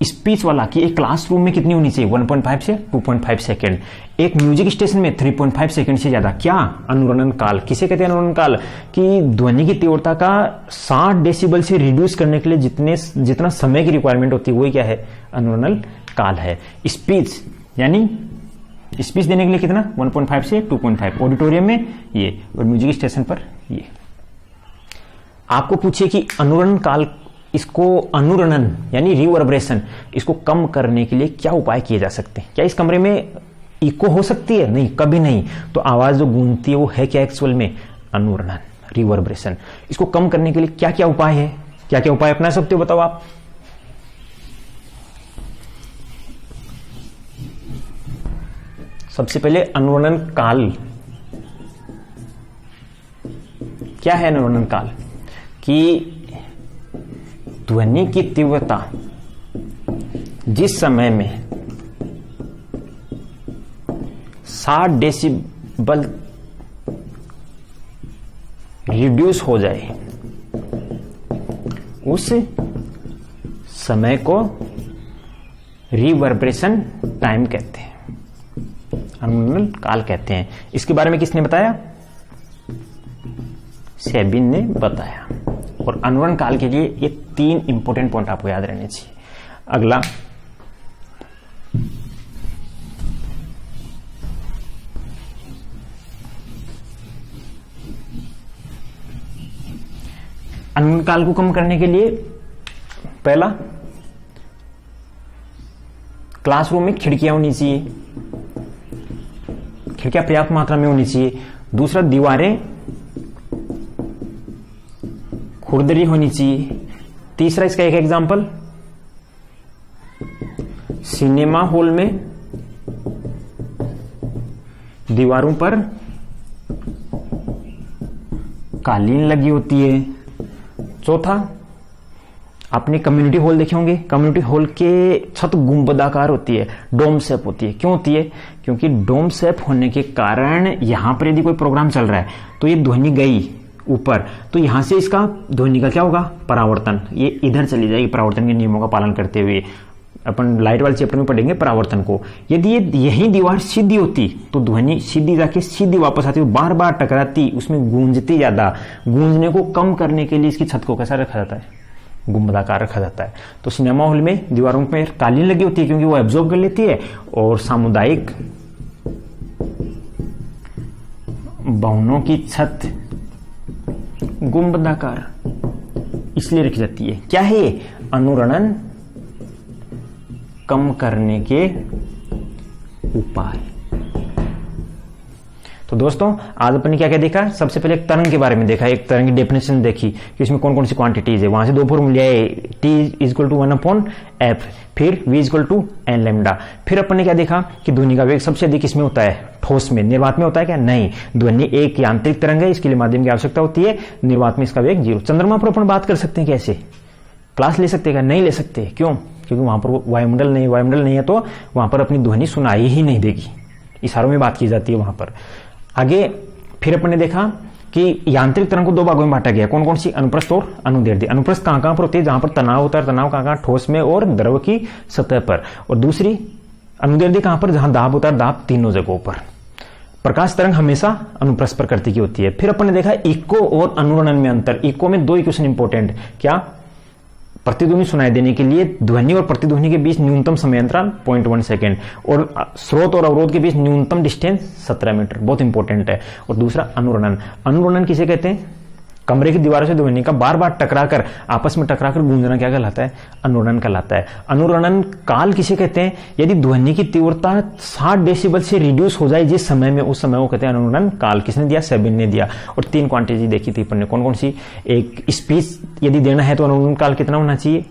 स्पीच वाला कि एक क्लासरूम में कितनी होनी चाहिए? 1.5 से 2.5 सेकंड। एक म्यूजिक स्टेशन में 3.5 सेकंड से ज्यादा। क्या? अनुरणन काल। किसे कहते हैं अनुरणन काल? कि ध्वनि की तीव्रता का 60 डेसिबल से रिड्यूस करने के लिए जितना समय की रिक्वायरमेंट होती है वही क्या है? अनुरणन काल है। स्पीच यानी स्पीच देने के लिए कितना? 1.5 से 2.5। ऑडिटोरियम में ये और म्यूजिक स्टेशन पर ये। आपको पूछिए कि अनुरणन काल, इसको अनुरणन यानी रिवर्बरेशन, इसको कम करने के लिए क्या उपाय किए जा सकते हैं? क्या इस कमरे में इको हो सकती है? नहीं, कभी नहीं। तो आवाज जो गूंजती है वो है क्या एक्चुअल में? अनुरणन, रिवर्बरेशन। इसको कम करने के लिए क्या क्या उपाय है? क्या क्या उपाय अपना सकते हो बताओ आप? सबसे पहले अनुरणन काल क्या है? अनुरणन काल कि ध्वनि की तीव्रता जिस समय में 60 डेसिबल रिड्यूस हो जाए उस समय को रिवर्बरेशन टाइम कहते हैं, अनुरणन काल कहते हैं। इसके बारे में किसने बताया? सेबिन ने बताया। और अनुरणन काल के लिए ये 3 इंपॉर्टेंट पॉइंट आपको याद रहने चाहिए। अगला, अनुरणन काल को कम करने के लिए पहला, क्लासरूम में खिड़कियां होनी चाहिए, खिड़कियां पर्याप्त मात्रा में होनी चाहिए। दूसरा, दीवारें खुरदरी होनी चाहिए। तीसरा, इसका एक एग्जांपल, सिनेमा हॉल में दीवारों पर कालीन लगी होती है। चौथा, आपने कम्युनिटी हॉल देखे होंगे, कम्युनिटी हॉल के छत गुंबदाकार होती है, डोम शेप होती है। क्यों होती है? क्योंकि डोम शेप होने के कारण यहां पर यदि कोई प्रोग्राम चल रहा है तो ये ध्वनि गई ऊपर, तो यहां से इसका ध्वनि का क्या होगा? परावर्तन। ये इधर चली जाएगी परावर्तन के नियमों का पालन करते हुए। अपन लाइट वाले चैप्टर में पढ़ेंगे परावर्तन को। यदि ये यही दीवार सीधी होती तो ध्वनि सीधी जाके सीधी वापस आती, बार बार टकराती, उसमें गूंजती ज्यादा। गूंजने को कम करने के लिए इसकी छत को कैसा रखा जाता है? गुंबदाकार रखा जाता है। तो सिनेमा हॉल में दीवारों में कालीन लगी होती है क्योंकि वो एब्जॉर्ब कर लेती है, और सामुदायिक भवनों की छत गुंबदाकार इसलिए रखी जाती है। क्या है ये? अनुरणन कम करने के उपाय। तो दोस्तों आज अपन ने क्या क्या देखा, सबसे पहले एक तरंग के बारे में देखा, एक तरंग की डेफिनेशन देखी कि इसमें कौन कौन सी क्वांटिटीज है, वहां से 2 फॉर्मूले आए, T = 1/f, फिर V = n लैम्डा। फिर अपन ने क्या देखा कि ध्वनि का वेग सबसे अधिक इसमें होता है, ठोस में। निर्वात में होता है क्या? नहीं, ध्वनि एक यांत्रिक तरंग है, इसके लिए माध्यम की आवश्यकता होती है, निर्वात में इसका वेग 0। चंद्रमा पर अपन बात कर सकते हैं कैसे, क्लास ले सकते हैं क्या? नहीं ले सकते। क्यों? क्योंकि वहां पर वायुमंडल नहीं है तो वहां पर अपनी ध्वनि सुनाई ही नहीं देगी, इशारों में बात की जाती है वहां पर। आगे फिर अपन ने देखा कि यांत्रिक तरंग को 2 भागों में बांटा गया, कौन कौन सी? अनुप्रस्थ और अनुदैर्ध्य। अनुप्रस्थ कहां पर होती है? जहां पर तनाव होता है, तनाव कहां ठोस में और द्रव की सतह पर। और दूसरी अनुदैर्ध्य कहां पर? जहां दाब होता है, दाब तीनों जगहों पर। प्रकाश तरंग हमेशा अनुप्रस्थ प्रकृति की होती है। फिर अपन ने देखा इको और अनुरणन में अंतर। इको में 2 इक्वेशन इंपॉर्टेंट, क्या? प्रतिध्वनि सुनाई देने के लिए ध्वनि और प्रतिध्वनि के बीच न्यूनतम समय अंतराल 0.1 सेकेंड, और स्रोत और अवरोध के बीच न्यूनतम डिस्टेंस 17 मीटर, बहुत इंपॉर्टेंट है। और दूसरा अनुरणन। अनुरणन किसे कहते हैं? कमरे की दीवारों से ध्वनि का बार बार टकराकर, आपस में टकराकर गूंजना क्या कहलाता है? अनुरणन कहलाता है। अनुरणन काल किसे कहते हैं? यदि ध्वनि की तीव्रता 60 डेसिबल से रिड्यूस हो जाए जिस समय में, उस समय को कहते हैं अनुरणन काल। किसने दिया? सेबिन ने दिया। और 3 क्वांटिटी देखी थी अपन ने, कौन कौन सी? एक स्पीच यदि देना है तो अनुरणन काल कितना होना चाहिए?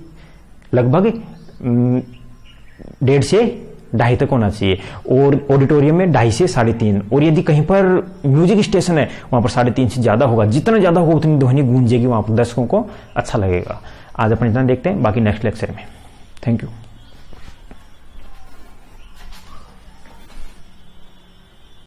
लगभग 1.5 से 2.5 तक होना चाहिए, और ऑडिटोरियम में 2.5 से 3.5, और यदि कहीं पर म्यूजिक स्टेशन है वहां पर 3.5 से ज्यादा होगा। जितना ज्यादा होगा उतनी ध्वनि गूंजेगी, वहां पर दर्शकों को अच्छा लगेगा। आज अपन इतना देखते हैं, बाकी नेक्स्ट लेक्चर में। Thank you.